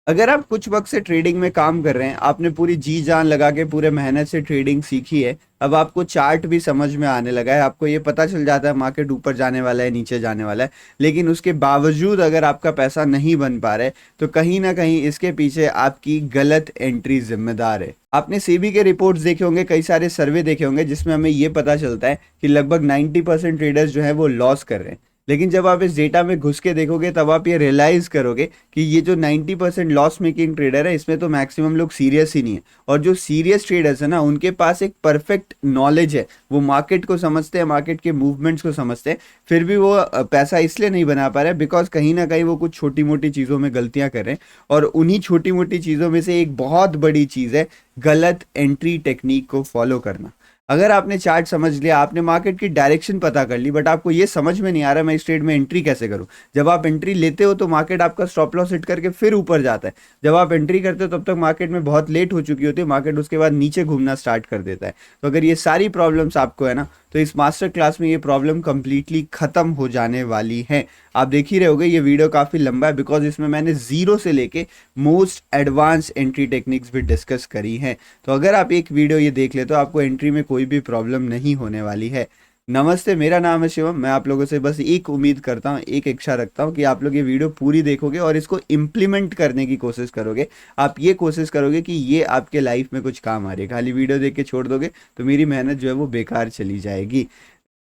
अगर आप कुछ वक्त से ट्रेडिंग में काम कर रहे हैं, आपने पूरी जी जान लगा के पूरे मेहनत से ट्रेडिंग सीखी है, अब आपको चार्ट भी समझ में आने लगा है, आपको ये पता चल जाता है मार्केट ऊपर जाने वाला है नीचे जाने वाला है, लेकिन उसके बावजूद अगर आपका पैसा नहीं बन पा रहा है तो कहीं ना कहीं इसके पीछे आपकी गलत एंट्री जिम्मेदार है। आपने सेबी के रिपोर्ट्स देखे होंगे, कई सारे सर्वे देखे होंगे जिसमें हमें ये पता चलता है कि लगभग 90% ट्रेडर्स जो है वो लॉस कर रहे हैं। लेकिन जब आप इस डेटा में घुस के देखोगे तब आप ये रियलाइज करोगे कि ये जो 90% लॉस मेकिंग ट्रेडर है इसमें तो मैक्सिमम लोग सीरियस ही नहीं है, और जो सीरियस ट्रेडर्स है ना उनके पास एक परफेक्ट नॉलेज है, वो मार्केट को समझते हैं, मार्केट के मूवमेंट्स को समझते हैं, फिर भी वो पैसा इसलिए नहीं बना पा रहे बिकॉज कहीं ना कहीं वो कुछ छोटी मोटी चीज़ों में गलतियां कर रहे हैं। और उन्हीं छोटी मोटी चीज़ों में से एक बहुत बड़ी चीज़ है गलत एंट्री टेक्निक को फॉलो करना। अगर आपने चार्ट समझ लिया, आपने मार्केट की डायरेक्शन पता कर ली, बट आपको ये समझ में नहीं आ रहा मैं इस ट्रेड में एंट्री कैसे करूं। जब आप एंट्री लेते हो तो मार्केट आपका स्टॉप लॉस हिट करके फिर ऊपर जाता है, जब आप एंट्री करते हो तब तक मार्केट में बहुत लेट हो चुकी होती है, मार्केट उसके बाद नीचे घूमना स्टार्ट कर देता है। तो अगर ये सारी प्रॉब्लम्स आपको है ना, तो इस मास्टर क्लास में ये प्रॉब्लम कंप्लीटली खत्म हो जाने वाली है। आप देख ही रहे होगे ये वीडियो काफ़ी लंबा है बिकॉज इसमें मैंने जीरो से लेके मोस्ट एडवांस एंट्री टेक्निक्स भी डिस्कस करी हैं। तो अगर आप एक वीडियो ये देख ले तो आपको एंट्री में कोई भी प्रॉब्लम नहीं होने वाली है। नमस्ते, मेरा नाम है शिवम। मैं आप लोगों से बस एक उम्मीद करता हूँ, एक इच्छा रखता हूँ कि आप लोग ये वीडियो पूरी देखोगे और इसको इम्प्लीमेंट करने की कोशिश करोगे। आप ये कोशिश करोगे कि ये आपके लाइफ में कुछ काम आ रही है। खाली वीडियो देख के छोड़ दोगे तो मेरी मेहनत जो है वो बेकार चली जाएगी।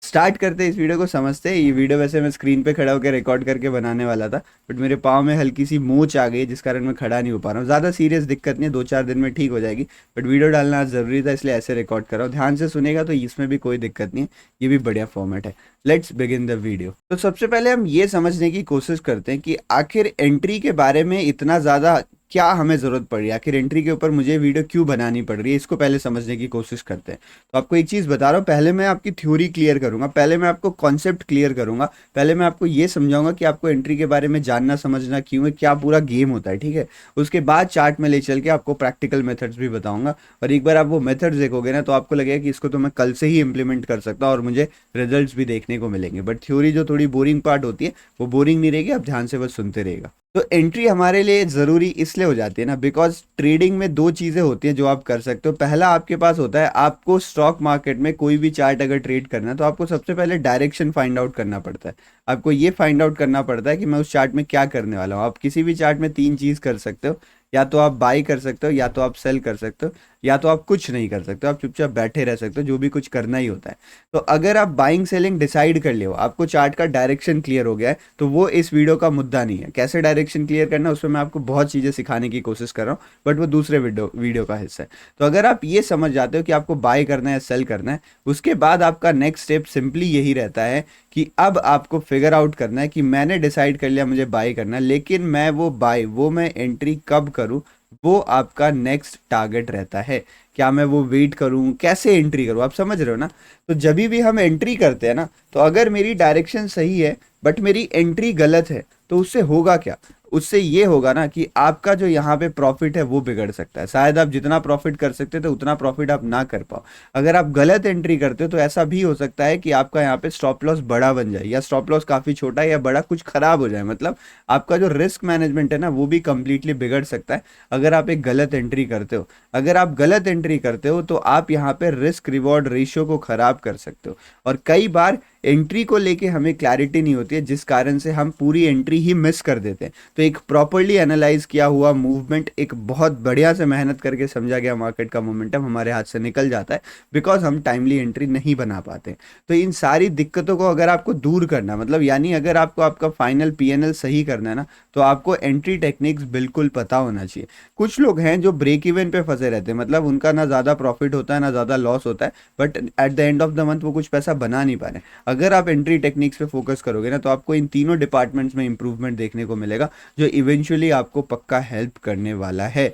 स्टार्ट करते हैं इस वीडियो को, समझते हैं। ये वीडियो वैसे मैं स्क्रीन पे खड़ा होकर रिकॉर्ड करके बनाने वाला था, बट मेरे पाँव में हल्की सी मोच आ गई जिस कारण मैं खड़ा नहीं हो पा रहा हूँ। ज़्यादा सीरियस दिक्कत नहीं है, 2-4 दिन में ठीक हो जाएगी, बट वीडियो डालना आज ज़रूरी था इसलिए ऐसे रिकॉर्ड कर रहा हूँ। ध्यान से सुनेगा तो इसमें भी कोई दिक्कत नहीं है, ये भी बढ़िया फॉर्मेट है। Let's begin the video. तो सबसे पहले हम ये समझने की कोशिश करते हैं कि आखिर एंट्री के बारे में इतना ज़्यादा क्या हमें ज़रूरत पड़ रही है, आखिर एंट्री के ऊपर मुझे वीडियो क्यों बनानी पड़ रही है, इसको पहले समझने की कोशिश करते हैं। तो आपको एक चीज़ बता रहा हूँ, पहले मैं आपकी थ्योरी क्लियर करूंगा, पहले मैं आपको कॉन्सेप्ट क्लियर करूंगा, पहले मैं आपको ये समझाऊंगा कि आपको एंट्री के बारे में जानना समझना क्यों है, क्या पूरा गेम होता है, ठीक है। उसके बाद चार्ट में ले चल के आपको प्रैक्टिकल मेथड्स भी बताऊंगा, और एक बार आप वो मेथड्स देखोगे ना तो आपको लगेगा कि इसको तो मैं कल से ही इंप्लीमेंट कर सकता हूँ और मुझे रिजल्ट्स भी देखने को मिलेंगे। बट थ्योरी जो थोड़ी बोरिंग पार्ट होती है वो बोरिंग नहीं रहेगी, आप ध्यान से बस सुनते रहेगा। तो एंट्री हमारे लिए ज़रूरी इसलिए हो जाती है ना बिकॉज ट्रेडिंग में दो चीज़ें होती हैं जो आप कर सकते हो। पहला आपके पास होता है, आपको स्टॉक मार्केट में कोई भी चार्ट अगर ट्रेड करना है तो आपको सबसे पहले डायरेक्शन फाइंड आउट करना पड़ता है। आपको ये फाइंड आउट करना पड़ता है कि मैं उस चार्ट में क्या करने वाला हूँ। आप किसी भी चार्ट में तीन चीज़ कर सकते हो, या तो आप बाई कर सकते हो, या तो आप सेल कर सकते हो, या तो आप कुछ नहीं कर सकते हो, आप चुपचाप बैठे रह सकते हो, जो भी कुछ करना ही होता है। तो अगर आप बाइंग सेलिंग डिसाइड कर लियो, आपको चार्ट का डायरेक्शन क्लियर हो गया है, तो वो इस वीडियो का मुद्दा नहीं है। कैसे डायरेक्शन क्लियर करना है उसमें मैं आपको बहुत चीज़ें सिखाने की कोशिश कर रहा हूँ, बट वो दूसरे वीडियो का हिस्सा है। तो अगर आप ये समझ जाते हो कि आपको बाय करना है या सेल करना है, उसके बाद आपका नेक्स्ट स्टेप सिंपली यही रहता है कि अब आपको फिगर आउट करना है कि मैंने डिसाइड कर लिया मुझे बाय करना है, लेकिन मैं वो मैं एंट्री कब करूं, वो आपका नेक्स्ट टारगेट रहता है। क्या मैं वो वेट करूं, कैसे एंट्री करूं, आप समझ रहे हो ना। तो जब भी हम एंट्री करते हैं ना, तो अगर मेरी डायरेक्शन सही है बट मेरी एंट्री गलत है तो उससे होगा क्या, उससे ये होगा ना कि आपका जो यहाँ पे प्रॉफिट है वो बिगड़ सकता है। शायद आप जितना प्रॉफिट कर सकते थे उतना प्रॉफिट आप ना कर पाओ। अगर आप गलत एंट्री करते हो तो ऐसा भी हो सकता है कि आपका यहाँ पे स्टॉप लॉस बड़ा बन जाए, या स्टॉप लॉस काफ़ी छोटा या बड़ा कुछ खराब हो जाए। मतलब आपका जो रिस्क मैनेजमेंट है ना वो भी कंप्लीटली बिगड़ सकता है अगर आप एक गलत एंट्री करते हो। अगर आप गलत एंट्री करते हो तो आप यहाँ पे रिस्क रिवॉर्ड रेशियो को खराब कर सकते हो, और कई बार एंट्री को लेके हमें क्लैरिटी नहीं होती है जिस कारण से हम पूरी एंट्री ही मिस कर देते हैं। तो एक प्रॉपर्ली एनालाइज किया हुआ मूवमेंट, एक बहुत बढ़िया से मेहनत करके समझा गया मार्केट का मोमेंटम हमारे हाथ से निकल जाता है बिकॉज हम टाइमली एंट्री नहीं बना पाते। तो इन सारी दिक्कतों को अगर आपको दूर करना, मतलब यानी अगर आपको आपका फाइनल पीएनएल सही करना है ना, तो आपको एंट्री टेक्निक्स बिल्कुल पता होना चाहिए। कुछ लोग हैं जो ब्रेक इवन पे फंसे रहते हैं, मतलब उनका ना ज़्यादा प्रॉफिट होता है ना ज़्यादा लॉस होता है, but at the end of the month वो कुछ पैसा बना नहीं पा रहे। अगर आप एंट्री टेक्निक्स पे फोकस करोगे ना तो आपको इन तीनों डिपार्टमेंट्स में इंप्रूवमेंट देखने को मिलेगा, जो इवेंचुअली आपको पक्का हेल्प करने वाला है।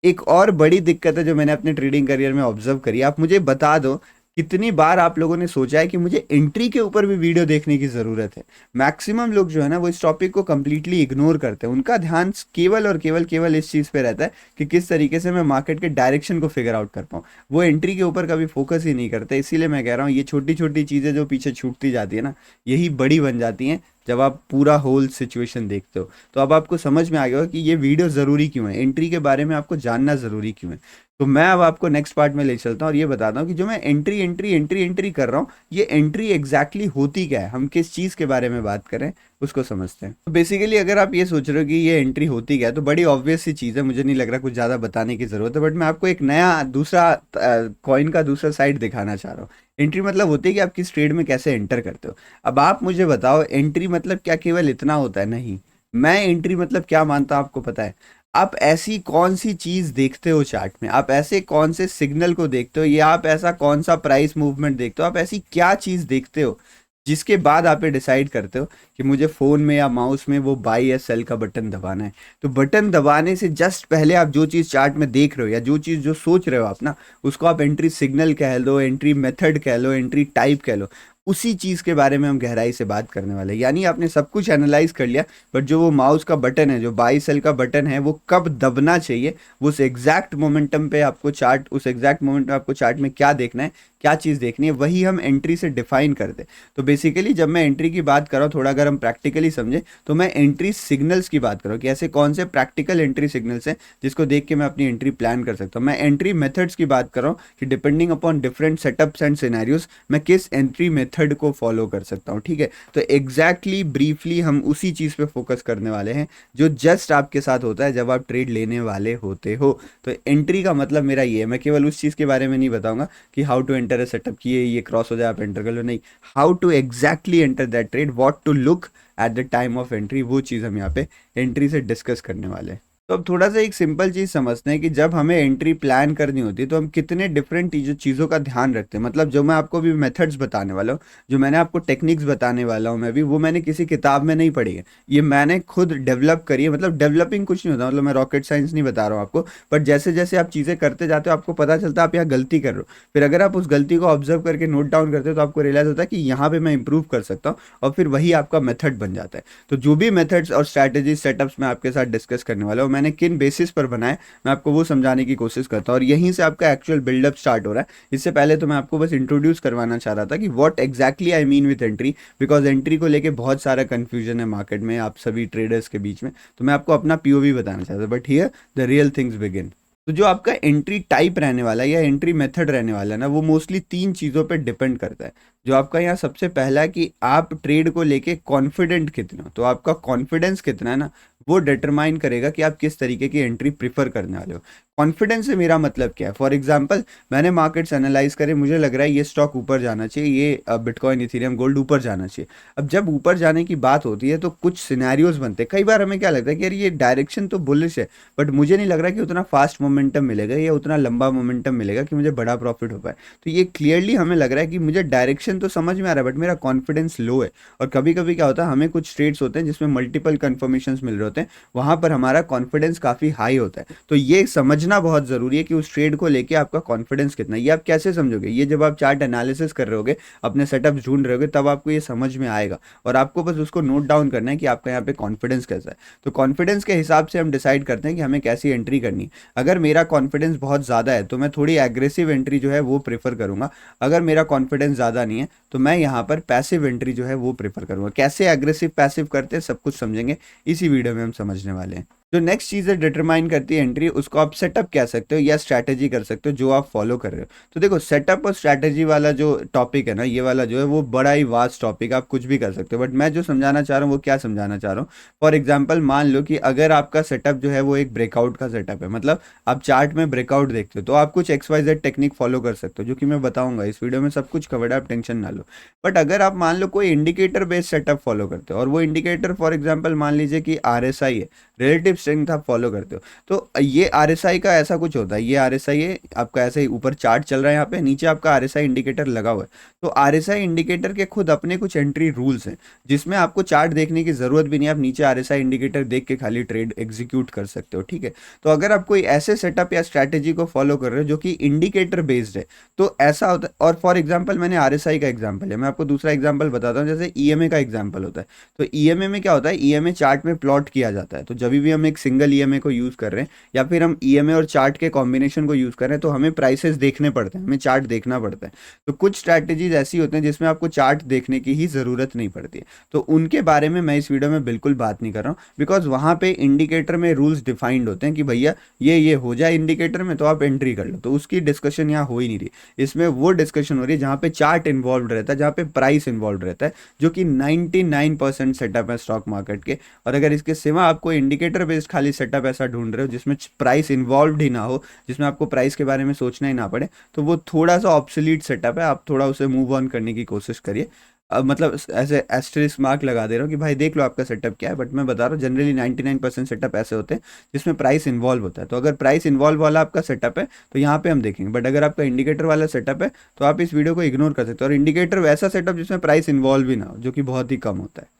एक और बड़ी दिक्कत है जो मैंने अपने ट्रेडिंग करियर में ऑब्जर्व करी, आप मुझे बता दो कितनी बार आप लोगों ने सोचा है कि मुझे एंट्री के ऊपर भी वीडियो देखने की ज़रूरत है। मैक्सिमम लोग जो है ना वो इस टॉपिक को कंप्लीटली इग्नोर करते हैं, उनका ध्यान केवल और केवल इस चीज़ पे रहता है कि किस तरीके से मैं मार्केट के डायरेक्शन को फिगर आउट कर पाऊँ। वो एंट्री के ऊपर कभी फोकस ही नहीं करते। इसीलिए मैं कह रहा हूँ ये छोटी छोटी चीज़ें जो पीछे छूटती जाती है ना, यही बड़ी बन जाती हैं जब आप पूरा होल सिचुएशन देखते हो। तो अब आपको समझ में आ गया होगा कि ये वीडियो ज़रूरी क्यों है, एंट्री के बारे में आपको जानना ज़रूरी क्यों है। तो मैं अब आपको नेक्स्ट पार्ट में ले चलता हूँ और ये बताता हूँ कि जो मैं एंट्री एंट्री एंट्री एंट्री कर रहा हूँ, ये एंट्री एग्जैक्टली होती क्या है, हम किस चीज़ के बारे में बात करें उसको समझते हैं। तो बेसिकली अगर आप ये सोच रहे हो कि ये एंट्री होती क्या है, तो बड़ी ऑब्वियस सी चीज़ है, मुझे नहीं लग रहा कुछ ज़्यादा बताने की ज़रूरत है, बट मैं आपको एक नया दूसरा कॉइन का दूसरा साइड दिखाना चाह रहा हूँ। एंट्री मतलब होती है कि आप किस ट्रेड में कैसे एंटर करते हो। अब आप मुझे बताओ, एंट्री मतलब क्या केवल इतना होता है? नहीं। मैं एंट्री मतलब क्या मानता हूँ आपको पता है? आप ऐसी कौन सी चीज देखते हो चार्ट में, आप ऐसे कौन से सिग्नल को देखते हो, या आप ऐसा कौन सा प्राइस मूवमेंट देखते हो, आप ऐसी क्या चीज देखते हो जिसके बाद आप ये डिसाइड करते हो कि मुझे फोन में या माउस में वो बाई या सेल का बटन दबाना है। तो बटन दबाने से जस्ट पहले आप जो चीज चार्ट में देख रहे हो या जो चीज जो सोच रहे हो आप ना, उसको आप एंट्री सिग्नल कह लो, एंट्री मेथड कह लो, एंट्री टाइप कह लो। उसी चीज के बारे में हम गहराई से बात करने वाले हैं। यानी आपने सब कुछ एनालाइज कर लिया, बट जो वो माउस का बटन है, जो बाई सेल का बटन है, वो कब दबना चाहिए, वो उस एग्जैक्ट मोमेंटम पे आपको चार्ट, उस एग्जैक्ट मोमेंट में आपको चार्ट में क्या देखना है, क्या चीज़ देखनी है, वही हम एंट्री से डिफाइन कर दे। तो बेसिकली जब मैं एंट्री की बात कर रहा हूँ, थोड़ा अगर हम प्रैक्टिकली समझे, तो मैं एंट्री सिग्नल्स की बात कर रहा हूँ कि ऐसे कौन से प्रैक्टिकल एंट्री सिग्नल्स हैं जिसको देख के मैं अपनी एंट्री प्लान कर सकता हूँ। मैं एंट्री मेथड्स की बात कर रहा हूँ कि depending upon different setups and scenarios मैं किस एंट्री मेथड को फॉलो कर सकता हूँ। ठीक है, तो एग्जैक्टली ब्रीफली हम उसी चीज़ पे फोकस करने वाले हैं जो जस्ट आपके साथ होता है जब आप ट्रेड लेने वाले होते हो। तो एंट्री का मतलब मेरा ये है, मैं केवल उस चीज़ के बारे में नहीं बताऊंगा कि how to enter a setup, किए ये क्रॉस हो जाए आप एंटर कर लो, नहीं, how to exactly enter that trade, what to look at the time of entry, वो चीज़ हम यहाँ पे एंट्री से डिस्कस करने वाले हैं। तो अब थोड़ा सा एक सिंपल चीज़ समझते हैं कि जब हमें एंट्री प्लान करनी होती है तो हम कितने डिफरेंट चीज़ों का ध्यान रखते हैं। मतलब जो मैं आपको भी मेथड्स बताने वाला हूँ, जो मैंने आपको टेक्निक्स बताने वाला हूँ, मैं भी वो मैंने किसी किताब में नहीं पढ़ी है, ये मैंने खुद डेवलप करी है। मतलब डेवलपिंग कुछ नहीं होता, मतलब मैं रॉकेट साइंस नहीं बता रहा हूँ आपको, बट जैसे जैसे आप चीज़ें करते जाते हो आपको पता चलता है आप यहाँ गलती कर रहे हो। फिर अगर आप उस गलती को ऑब्जर्व करके नोट डाउन करते हो तो आपको रियलाइज होता है कि यहाँ पे मैं इंप्रूव कर सकता हूँ, और फिर वही आपका मेथड बन जाता है। तो जो भी मेथड्स और स्ट्रैटेजी सेटअप्स मैं आपके साथ डिस्कस करने वाला हूँ, मैंने किन बेसिस पर बनाए, मैं आपको वो समझाने की कोशिश करता हूँ, और यहीं से आपका एक्चुअल बिल्डअप स्टार्ट हो रहा है। इससे पहले तो मैं आपको बस इंट्रोड्यूस करवाना चाह रहा था कि what exactly I mean with entry, because entry को लेके बहुत सारा कंफ्यूजन है मार्केट में, आप सभी ट्रेडर्स के बीच में। तो मैं आपको अपना पीओवी बताना चाहता हूँ, but here the real things begin. तो जो आपका एंट्री टाइप रहने वाला है या एंट्री मेथड रहने वाला है ना, वो मोस्टली तीन चीज़ों पे डिपेंड करता है। जो आपका यहाँ सबसे पहला है कि आप ट्रेड को लेके कॉन्फिडेंट कितना हो। तो आपका कॉन्फिडेंस कितना है ना, वो डिटरमाइन करेगा कि आप किस तरीके की एंट्री प्रीफर करने वाले हो। कॉन्फिडेंस से मेरा मतलब क्या है? फॉर एग्जांपल मैंने मार्केट्स एनालाइज करे, मुझे लग रहा है ये स्टॉक ऊपर जाना चाहिए, ये बिटकॉइन, इथेरियम, गोल्ड ऊपर जाना चाहिए। अब जब ऊपर जाने की बात होती है तो कुछ सिनेरियोज बनते हैं। कई बार हमें क्या लगता है कि यार ये डायरेक्शन तो बुलिश है, बट मुझे नहीं लग रहा कि उतना फास्ट मोमेंटम मिलेगा या उतना लंबा मोमेंटम मिलेगा कि मुझे बड़ा प्रॉफिट हो पाए। तो ये क्लियरली हमें लग रहा है कि मुझे डायरेक्शन तो समझ में आ रहा है, बट मेरा कॉन्फिडेंस लो है। और कभी कभी क्या होता है, हमें कुछ ट्रेड्स होते हैं जिसमें मल्टीपल कन्फर्मेशन मिल रहे होते हैं, वहां पर हमारा कॉन्फिडेंस काफी हाई होता है। तो ये समझना बहुत जरूरी है कि उस ट्रेड को लेके आपका कॉन्फिडेंस कितना है। ये आप कैसे समझोगे? ये जब आप चार्ट एनालिसिस कर रहे होगे, अपने सेटअप ढूंढ रहे होगे, तब आपको ये समझ में आएगा, और आपको बस उसको नोट डाउन करना है कि आपका यहाँ पे कॉन्फिडेंस कैसा है। तो कॉन्फिडेंस के हिसाब से हम डिसाइड करते हैं कि हमें कैसी एंट्री करनी है। अगर मेरा कॉन्फिडेंस बहुत ज़्यादा है तो मैं थोड़ी एग्रेसिव एंट्री जो है वो प्रेफर करूंगा। अगर मेरा कॉन्फिडेंस ज़्यादा नहीं है तो मैं यहाँ पर पैसिव एंट्री जो है वो प्रेफर करूंगा। कैसे एग्रेसिव पैसिव करते हैं सब कुछ समझेंगे इसी वीडियो में, हम समझने वाले हैं। जो नेक्स्ट चीज़ें डिटरमाइन करती है एंट्री, उसको आप सेटअप कह सकते हो या स्ट्रैटेजी कर सकते हो जो आप फॉलो कर रहे हो। तो देखो, सेटअप और स्ट्रैटेजी वाला जो टॉपिक है ना, ये वाला जो है वो बड़ा ही वास्ट टॉपिक, आप कुछ भी कर सकते हो, बट मैं जो समझाना चाह रहा हूँ वो क्या समझाना चाह रहा हूँ। फॉर एग्जाम्पल मान लो कि अगर आपका सेटअप जो है वो एक ब्रेकआउट का सेटअप है, मतलब आप चार्ट में ब्रेकआउट देखते हो, तो आप कुछ XYZ टेक्निक फॉलो कर सकते हो, जो कि मैं बताऊंगा इस वीडियो में, सब कुछ कवर्ड है, आप टेंशन ना लो। बट अगर आप मान लो कोई इंडिकेटर बेस्ड सेटअप फॉलो करते हो, और वो इंडिकेटर फॉर एग्जाम्पल मान लीजिए कि RSI है, रिलेटिव स्ट्रेंथ आप फॉलो करते हो, तो ये RSI का ऐसा कुछ होता है, ये RSI है आपका, ऐसे ही ऊपर चार्ट चल रहा है, यहाँ पे नीचे आपका RSI इंडिकेटर लगा हुआ है। तो RSI इंडिकेटर के खुद अपने कुछ एंट्री रूल्स हैं, जिसमें आपको चार्ट देखने की जरूरत भी नहीं है, आप नीचे RSI इंडिकेटर देख के खाली ट्रेड एग्जीक्यूट कर सकते हो। ठीक है, तो अगर आप कोई ऐसे सेटअप या स्ट्रैटेजी को फॉलो कर रहे हो जो कि इंडिकेटर बेस्ड है, तो ऐसा होता है। और फॉर एग्जाम्पल मैंने RSI का एग्जाम्पल है, मैं आपको दूसरा एग्जाम्पल बताता हूँ, जैसे EMA का एग्जाम्पल होता है। तो EMA में क्या होता है, EMA चार्ट में प्लॉट किया जाता है। तो जब भी हम हम एक सिंगल ईएमए को यूज़ कर रहे हैं या फिर हम ईएमए और चार्ट के कॉम्बिनेशन को यूज़ कर रहे हैं, तो हमें प्राइसेस देखने पड़ते हैं, हमें चार्ट देखना पड़ता है। तो कुछ स्ट्रैटेजीज ऐसी होती हैं जिसमें आपको चार्ट देखने की ही ज़रूरत नहीं पड़ती है, तो उनके बारे में मैं इस वीडियो में बिल्कुल बात नहीं कर रहा हूँ, बिकॉज वहाँ पे इंडिकेटर में रूल्स डिफाइंड होते हैं कि भैया ये हो जाए इंडिकेटर में तो आप एंट्री कर लो, तो उसकी डिस्कशन यहाँ हो ही नहीं रही। इसमें वो डिस्कशन हो रही है जहाँ पे चार्ट इन्वॉल्व रहता है, जहाँ पे प्राइस इन्वॉल्व रहता है, जो कि 99% सेटअप है स्टॉक मार्केट के। और अगर इसके सिवा आप कोई इंडिकेटर बेस्ड खाली सेटअप ऐसा ढूंढ रहे हो जिसमें प्राइस इन्वॉल्व ही ना हो, जिसमें आपको प्राइस के बारे में सोचना ही ना पड़े, तो वो थोड़ा सा ऑब्सोलीट सेटअप है, आप थोड़ा उसे मूव ऑन करने की कोशिश करिए। अब मतलब ऐसे एस्टेरिस्क मार्क लगा दे रहा हूँ कि भाई देख लो आपका सेटअप क्या है, बट मैं बता रहा हूँ जनरली 99% सेटअप ऐसे होते हैं जिसमें प्राइस इन्वॉल्व होता है। तो अगर प्राइस इन्वॉल्व वाला आपका सेटअप है तो यहाँ पे हम देखेंगे, बट अगर आपका इंडिकेटर वाला सेटअप है तो आप इस वीडियो को इग्नोर कर सकते हो। और इंडिकेटर वैसा सेटअप जिसमें प्राइस इन्वॉल्व भी ना हो, जो कि बहुत ही कम होता है।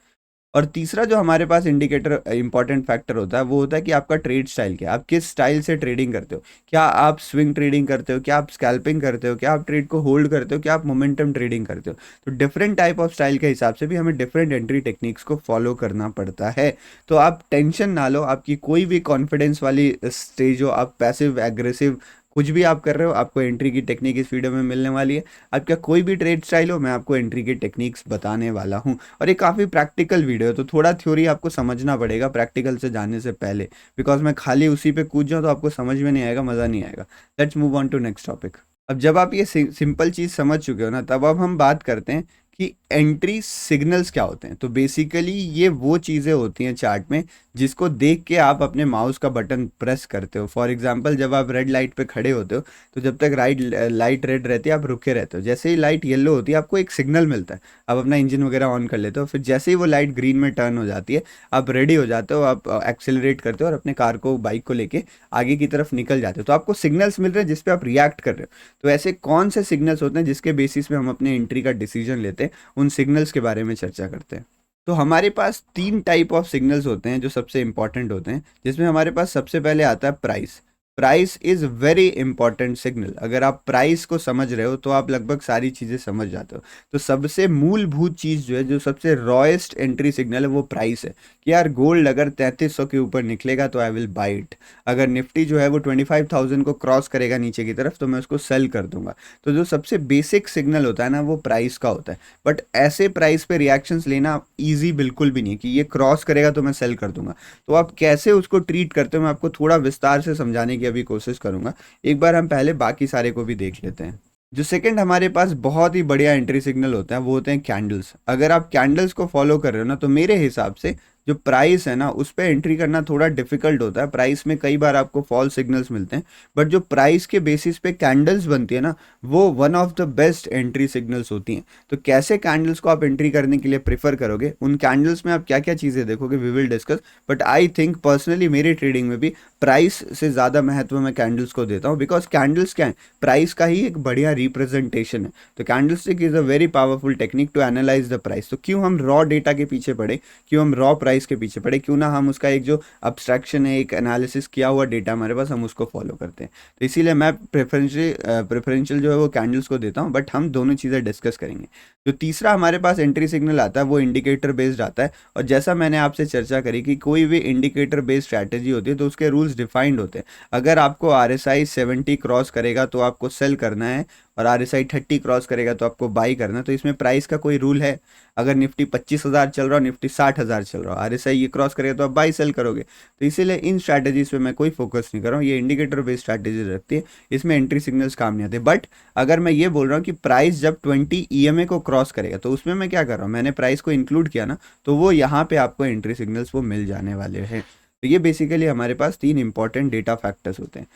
और तीसरा जो हमारे पास इंडिकेटर इंपॉर्टेंट फैक्टर होता है वो होता है कि आपका ट्रेड स्टाइल क्या है, आप किस स्टाइल से ट्रेडिंग करते हो। क्या आप स्विंग ट्रेडिंग करते हो, क्या आप स्कैल्पिंग करते हो, क्या आप ट्रेड को होल्ड करते हो, क्या आप मोमेंटम ट्रेडिंग करते हो। तो डिफरेंट टाइप ऑफ स्टाइल के हिसाब से भी हमें डिफरेंट एंट्री टेक्निक्स को फॉलो करना पड़ता है। तो आप टेंशन ना लो, आपकी कोई भी कॉन्फिडेंस वाली स्टेज हो, आप पैसिव एग्रेसिव कुछ भी आप कर रहे हो, आपको एंट्री की टेक्निक इस वीडियो में मिलने वाली है। आपका कोई भी ट्रेड स्टाइल हो, मैं आपको एंट्री की टेक्निक्स बताने वाला हूँ। और ये काफ़ी प्रैक्टिकल वीडियो है, तो थोड़ा थ्योरी आपको समझना पड़ेगा प्रैक्टिकल से जाने से पहले, बिकॉज मैं खाली उसी पे कूद जाऊँ तो आपको समझ में नहीं आएगा, मज़ा नहीं आएगा। Let's move on to next topic. अब जब आप ये सिंपल चीज़ समझ चुके हो ना, तब अब हम बात करते हैं कि एंट्री सिग्नल्स क्या होते हैं। तो बेसिकली ये वो चीज़ें होती हैं चार्ट में जिसको देख के आप अपने माउस का बटन प्रेस करते हो। फॉर एग्जांपल जब आप रेड लाइट पे खड़े होते हो तो जब तक लाइट रेड रहती है आप रुके रहते हो, जैसे ही लाइट येलो होती है आपको एक सिग्नल मिलता है, आप अपना इंजन वगैरह ऑन कर लेते हो। फिर जैसे ही वो लाइट ग्रीन में टर्न हो जाती है आप रेडी हो जाते हो, आप एक्सेलरेट करते हो और अपने कार को बाइक को लेके आगे की तरफ निकल जाते हो। तो आपको सिग्नल्स मिल रहे हैं जिसपे आप रिएक्ट कर रहे हो। तो ऐसे कौन से सिग्नल्स होते हैं जिसके बेसिस पे हम अपने एंट्री का डिसीजन लेते हैं, उन सिग्नल्स के बारे में चर्चा करते हैं। तो हमारे पास 3 टाइप ऑफ सिग्नल्स होते हैं जो सबसे इंपॉर्टेंट होते हैं, जिसमें हमारे पास सबसे पहले आता है price. Price is very important signal. अगर आप प्राइस को समझ रहे हो तो आप लगभग सारी चीज़ें समझ जाते हो। तो सबसे मूलभूत चीज़ जो है, जो सबसे रॉएस्ट एंट्री सिग्नल है, वो प्राइस है। कि यार गोल्ड अगर 3300 के ऊपर निकलेगा तो आई विल बाई इट। अगर निफ्टी जो है वो 25,000 को क्रॉस करेगा नीचे की तरफ तो मैं उसको सेल कर दूंगा। तो जो सबसे बेसिक सिग्नल होता है ना, वो प्राइस का होता है। बट ऐसे प्राइस पे रिएक्शंस लेना ईजी बिल्कुल भी नहीं कि ये क्रॉस करेगा तो मैं सेल कर दूंगा। तो आप कैसे उसको ट्रीट करते हो मैं आपको थोड़ा विस्तार से समझाने की अभी कोशिश करूंगा। एक बार हम पहले बाकी सारे को भी देख लेते हैं। जो सेकंड हमारे पास बहुत ही बढ़िया एंट्री सिग्नल होता है वो होते हैं कैंडल्स। अगर आप कैंडल्स को फॉलो कर रहे हो ना, तो मेरे हिसाब से जो प्राइस है ना उस पर एंट्री करना थोड़ा डिफिकल्ट होता है। प्राइस में कई बार आपको फॉल्स सिग्नल्स मिलते हैं, बट जो प्राइस के बेसिस पे कैंडल्स बनती है ना, वो one of the best entry signals होती हैं। तो कैसे कैंडल्स को आप एंट्री करने के लिए प्रेफर करोगे, उन कैंडल्स में आप क्या क्या चीज़ें देखोगे, we will discuss. But I think personally मेरी ट्रेडिंग में भी प्राइस से ज़्यादा महत्व मैं कैंडल्स को देता हूँ, बिकॉज कैंडल्स क्या है, प्राइस का ही एक बढ़िया रिप्रेजेंटेशन है। तो candlestick is a very powerful technique to analyse the price. तो क्यों हम रॉ डेटा के पीछे पड़े, क्यों हम रॉ प्राइस के पीछे पड़े, क्यों ना हम उसका एक जो अब्स्ट्रैक्शन है, एक एनालिसिस किया हुआ डेटा हमारे पास, हम उसको फॉलो करते हैं। तो इसीलिए मैं प्रेफरेंशियल जो है वो कैंडल्स को देता हूँ, बट हम दोनों चीज़ें डिस्कस करेंगे। जो तीसरा हमारे पास एंट्री सिग्नल आता है वो इंडिकेटर बेस्ड आता है। और जैसा मैंने आपसे चर्चा करी कि कोई भी इंडिकेटर बेस्ड स्ट्रैटेजी होती है तो उसके रूल्स डिफाइंड होते हैं। अगर आपको RSI 70 क्रॉस करेगा तो आपको सेल करना है, और RSI 30 क्रॉस करेगा तो आपको बाई करना है। तो इसमें प्राइस का कोई रूल है? अगर निफ्टी 25,000 चल रहा हो, निफ्टी 60,000 चल रहा हो, RSI ये क्रॉस करेगा तो आप बाई सेल करोगे। तो इसीलिए इन स्ट्रैटेजीज पे मैं कोई फोकस नहीं कर रहा हूँ, ये इंडिकेटर बेस्ड स्ट्रैटेजी रखती है, इसमें एंट्री सिग्नल्स काम नहीं आते। बट अगर मैं ये बोल रहा हूँ कि प्राइस जब 20 EMA को क्रॉस करेगा तो उसमें मैं क्या कर रहा हूँ, मैंने प्राइस को इंक्लूड किया ना, तो वो यहाँ पे आपको एंट्री सिग्नल्स वो मिल जाने वाले हैं। तो ये बेसिकली हमारे पास 3 इंपॉर्टेंट डेटा फैक्टर्स होते हैं।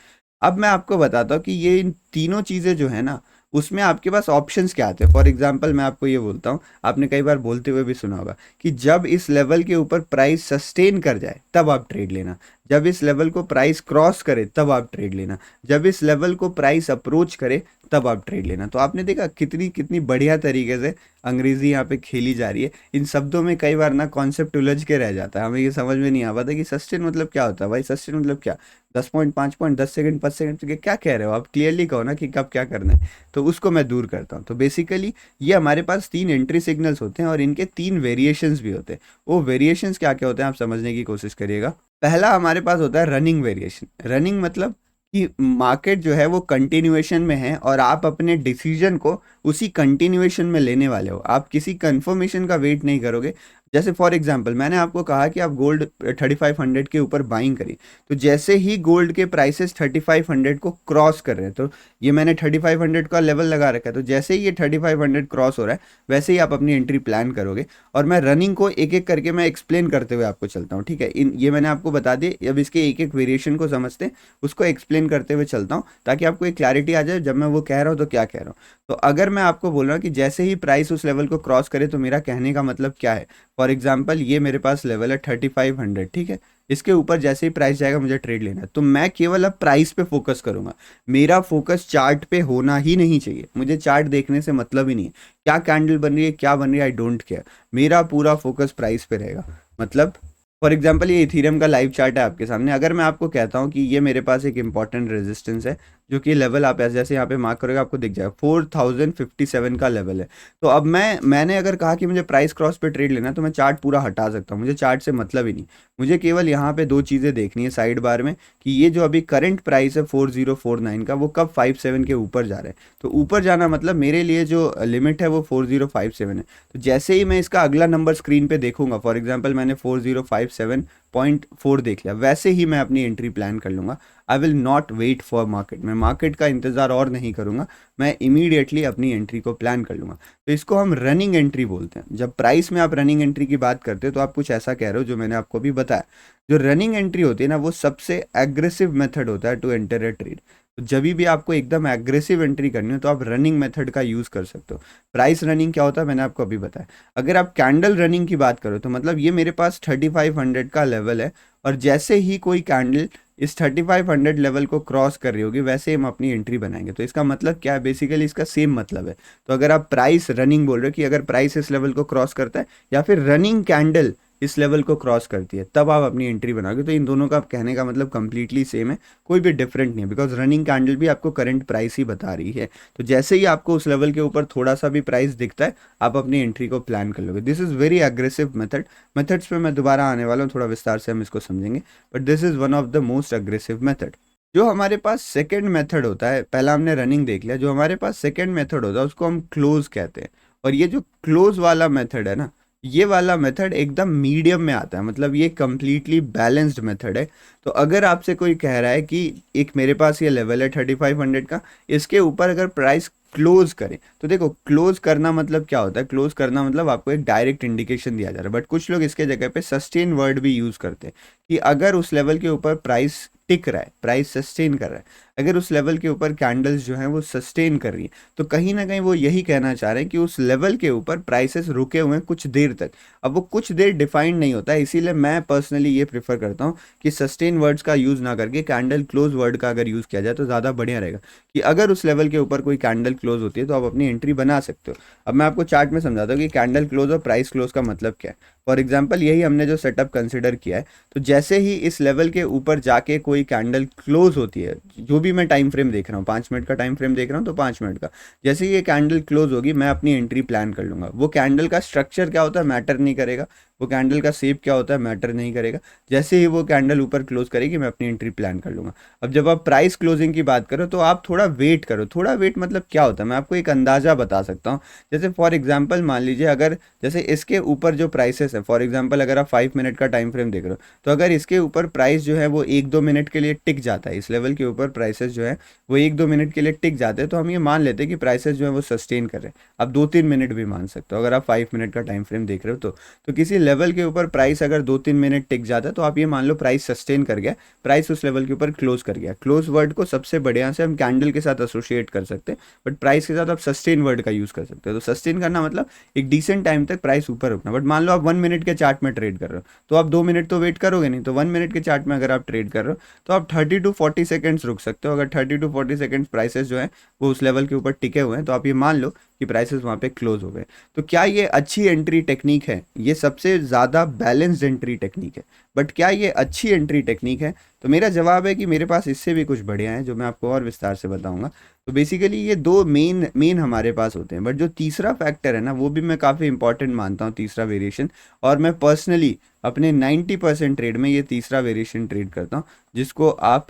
अब मैं आपको बताता हूँ कि ये इन तीनों चीज़ें जो है ना, उसमें आपके पास ऑप्शंस क्या आते हैं। फॉर एग्जांपल मैं आपको ये बोलता हूँ, आपने कई बार बोलते हुए भी सुना होगा कि जब इस लेवल के ऊपर प्राइस सस्टेन कर जाए तब आप ट्रेड लेना, जब इस लेवल को प्राइस क्रॉस करे तब आप ट्रेड लेना, जब इस लेवल को प्राइस अप्रोच करे तब आप ट्रेड लेना। तो आपने देखा कितनी कितनी बढ़िया तरीके से अंग्रेजी यहाँ पे खेली जा रही है। इन शब्दों में कई बार ना कॉन्सेप्ट उलझ के रह जाता है, हमें ये समझ में नहीं आ पाता कि सस्टेन मतलब क्या होता है। भाई सस्टेन मतलब क्या, 10 पॉइंट, 5 पॉइंट, 10 सेकंड, 5 सेकंड, क्या कह रहे हो आप, क्लियरली कहो ना कि कब क्या करना है। तो उसको मैं दूर करता हूँ। तो बेसिकली ये हमारे पास 3 एंट्री सिग्नल्स होते हैं और इनके 3 वेरिएशंस भी होते हैं। वो वेरिएशंस क्या क्या होते हैं आप समझने की कोशिश करिएगा। पहला हमारे पास होता है रनिंग वेरिएशन। रनिंग मतलब कि मार्केट जो है वो कंटिन्यूएशन में है और आप अपने डिसीजन को उसी कंटिन्यूएशन में लेने वाले हो, आप किसी कंफर्मेशन का वेट नहीं करोगे। जैसे फॉर एग्जांपल मैंने आपको कहा कि आप गोल्ड 3500 के ऊपर बाइंग करिए, तो जैसे ही गोल्ड के प्राइसेस 3500 को क्रॉस कर रहे हैं, तो ये मैंने 3500 का लेवल लगा रखा है, तो जैसे ही ये 3500 क्रॉस हो रहा है वैसे ही आप अपनी एंट्री प्लान करोगे। और मैं रनिंग को एक एक करके मैं एक्सप्लेन करते हुए आपको चलता हूँ, ठीक है। इन ये मैंने आपको बता दिए, अब इसके एक एक वेरिएशन को समझते हैं, उसको एक्सप्लेन करते हुए चलता हूँ ताकि आपको एक क्लैरिटी आ जाए जब मैं वो कह रहा हूँ तो क्या कह रहा हूँ। तो अगर मैं आपको बोल रहा हूँ कि जैसे ही प्राइस उस लेवल को क्रॉस करे, तो मेरा कहने का मतलब क्या है। फॉर एग्जाम्पल ये मेरे पास लेवल है 3500, ठीक है। इसके ऊपर जैसे ही प्राइस जाएगा मुझे ट्रेड लेना है, तो मैं केवल अब प्राइस पे फोकस करूंगा। मेरा फोकस चार्ट पे होना ही नहीं चाहिए, मुझे चार्ट देखने से मतलब ही नहीं है, क्या कैंडल बन रही है क्या बन रही है, आई डोंट केयर। मेरा पूरा फोकस प्राइस पे रहेगा। मतलब फॉर एग्जांपल ये इथीरियम का लाइव चार्ट है आपके सामने, अगर मैं आपको कहता हूँ कि ये मेरे पास एक इंपॉर्टेंट रेजिस्टेंस है, जो कि लेवल आप ऐसे जैसे यहाँ पे मार्क करोगे आपको दिख जाएगा 4057 का लेवल है। तो अब मैंने अगर कहा कि मुझे प्राइस क्रॉस पे ट्रेड लेना है, तो मैं चार्ट पूरा हटा सकता हूँ, मुझे चार्ट से मतलब ही नहीं। मुझे केवल यहाँ पे दो चीज़ें देखनी है साइड बार में, कि ये जो अभी करंट प्राइस है 4049 का, वो कब 57 के ऊपर जा रहा है। तो ऊपर जाना मतलब मेरे लिए जो लिमिट है वो 4057 है। तो जैसे ही मैं इसका अगला नंबर स्क्रीन पे देखूंगा, फॉर एग्जांपल मैंने 4057.4 देख लिया, वैसे ही मैं अपनी एंट्री प्लान कर लूंगा। I will not wait for market, मैं मार्केट का इंतजार और नहीं करूंगा, मैं इमीडिएटली अपनी एंट्री को प्लान कर लूंगा। तो इसको हम रनिंग एंट्री बोलते हैं। जब प्राइस में आप रनिंग एंट्री की बात करते हो तो आप कुछ ऐसा कह रहे हो जो मैंने आपको अभी बताया। जो रनिंग एंट्री होती है ना, वो सबसे एग्रेसिव मेथड होता है टू एंटर ए ट्रेड। तो जब भी आपको एकदम एग्रेसिव एंट्री करनी हो तो आप रनिंग मेथड का यूज़ कर सकते हो। प्राइस रनिंग क्या होता है मैंने आपको अभी बताया। अगर आप कैंडल रनिंग की बात करो तो मतलब ये मेरे पास 3500 का लेवल है, और जैसे ही कोई कैंडल इस 3500 लेवल को क्रॉस कर रही होगी वैसे हम अपनी एंट्री बनाएंगे। तो इसका मतलब क्या है, बेसिकली इसका सेम मतलब है। तो अगर आप प्राइस रनिंग बोल रहे हो कि अगर प्राइस इस लेवल को क्रॉस करता है, या फिर रनिंग कैंडल इस लेवल को क्रॉस करती है, तब आप अपनी एंट्री बनाओगे। तो इन दोनों का कहने का मतलब कंप्लीटली सेम है, कोई भी डिफरेंट नहीं है, बिकॉज रनिंग कैंडल भी आपको करंट प्राइस ही बता रही है। तो जैसे ही आपको उस लेवल के ऊपर थोड़ा सा भी प्राइस दिखता है, आप अपनी एंट्री को प्लान कर लोगे। This is very aggressive method. Methods पे मैं दोबारा आने वाला हूँ, थोड़ा विस्तार से हम इसको समझेंगे, but this is one of the most aggressive method. जो हमारे पास सेकेंड मेथड होता है, पहला हमने रनिंग देख लिया, जो हमारे पास सेकेंड मेथड होता है उसको हम क्लोज कहते हैं। और ये जो क्लोज वाला मेथड है ना, ये वाला मेथड एकदम मीडियम में आता है, मतलब ये कंप्लीटली बैलेंस्ड मेथड है। तो अगर आपसे कोई कह रहा है कि एक मेरे पास ये लेवल है 3500 का, इसके ऊपर अगर प्राइस क्लोज करें, तो देखो क्लोज करना मतलब क्या होता है। क्लोज करना मतलब आपको एक डायरेक्ट इंडिकेशन दिया जा रहा है, बट कुछ लोग इसके जगह पे सस्टेन वर्ड भी यूज करते हैं, कि अगर उस लेवल के ऊपर प्राइस टिक रहा है, प्राइस सस्टेन कर रहा है, अगर उस लेवल के ऊपर कैंडल्स जो हैं वो सस्टेन कर रही है, तो कहीं ना कहीं वो यही कहना चाह रहे हैं कि उस लेवल के ऊपर प्राइसेस रुके हुए हैं कुछ देर तक। अब वो कुछ देर डिफाइंड नहीं होता है, इसीलिए मैं पर्सनली ये प्रेफर करता हूँ कि सस्टेन वर्ड्स का यूज़ ना करके कैंडल क्लोज वर्ड का अगर यूज़ किया जाए तो ज़्यादा बढ़िया रहेगा। कि अगर उस लेवल के ऊपर कोई कैंडल क्लोज होती है तो आप अपनी एंट्री बना सकते हो। अब मैं आपको चार्ट में समझाता हूँ कि कैंडल क्लोज और प्राइस क्लोज का मतलब क्या है। फॉर एग्जाम्पल यही हमने जो सेटअप कंसिडर किया है, तो जैसे ही इस लेवल के ऊपर जाके कोई कैंडल क्लोज होती है, जो भी मैं टाइम फ्रेम देख रहा हूँ 5 मिनट का टाइम फ्रेम देख रहा हूँ, तो 5 मिनट का, जैसे ही ये कैंडल क्लोज होगी मैं अपनी एंट्री प्लान कर लूंगा। वो कैंडल का स्ट्रक्चर क्या होता है मैटर नहीं करेगा, वो कैंडल का शेप क्या होता है मैटर नहीं करेगा, जैसे ही वो कैंडल ऊपर क्लोज करेगी मैं अपनी एंट्री प्लान कर लूंगा। अब जब आप प्राइस क्लोजिंग की बात करो तो आप थोड़ा वेट करो। थोड़ा वेट मतलब क्या होता है, मैं आपको एक अंदाजा बता सकता हूँ। जैसे फॉर एग्जांपल मान लीजिए, अगर जैसे इसके ऊपर जो प्राइसेस है, फॉर एग्जांपल अगर आप 5 मिनट का टाइम फ्रेम देख रहे हो, तो अगर इसके ऊपर प्राइस जो है वो 1-2 मिनट के लिए टिक जाता है, इस लेवल के ऊपर प्राइसेस जो है वो 1-2 मिनट के लिए टिक जाते हैं, तो हम ये मान लेते हैं कि प्राइसेस जो है वो सस्टेन कर रहे हैं। आप 2-3 मिनट भी मान सकते हो अगर आप 5 मिनट का टाइम फ्रेम देख रहे हो तो किसी लेवल के ऊपर प्राइस अगर 2-3 मिनट टिक जाता है तो आप ये मान लो प्राइस सस्टेन कर गया, प्राइस उस लेवल के ऊपर क्लोज कर गया। क्लोज वर्ड को सबसे बढ़िया से हम कैंडल के साथ एसोसिएट कर सकते हैं, बट प्राइस के साथ आप सस्टेन वर्ड का यूज कर सकते हो। तो सस्टेन करना मतलब एक डिसेंट टाइम तक प्राइस ऊपर रुकना। बट मान लो आप 1 मिनट के चार्ट में ट्रेड कर रहे हो, तो आप 2 मिनट तो वेट करोगे नहीं। तो 1 मिनट के चार्ट में अगर आप ट्रेड कर रहे हो तो आप 30 to 40 सेकेंड्स रुक सकते हो। अगर 30 to 40 सेकेंड्स प्राइसेस जो है वो उस लेवल के ऊपर टिके हुए हैं, तो आप ये मान लो कि प्राइसेस वहाँ पे क्लोज हो गए। तो क्या ये अच्छी एंट्री टेक्निक है? ये सबसे ज़्यादा बैलेंस्ड एंट्री टेक्निक है, बट क्या ये अच्छी एंट्री टेक्निक है? तो मेरा जवाब है कि मेरे पास इससे भी कुछ बढ़िया है, जो मैं आपको और विस्तार से बताऊंगा। तो बेसिकली ये दो मेन मेन हमारे पास होते हैं, बट जो तीसरा फैक्टर है ना, वो भी मैं काफ़ी इंपॉर्टेंट मानता हूँ, तीसरा वेरिएशन। और मैं पर्सनली अपने 90% ट्रेड में ये तीसरा वेरिएशन ट्रेड करता हूँ, जिसको आप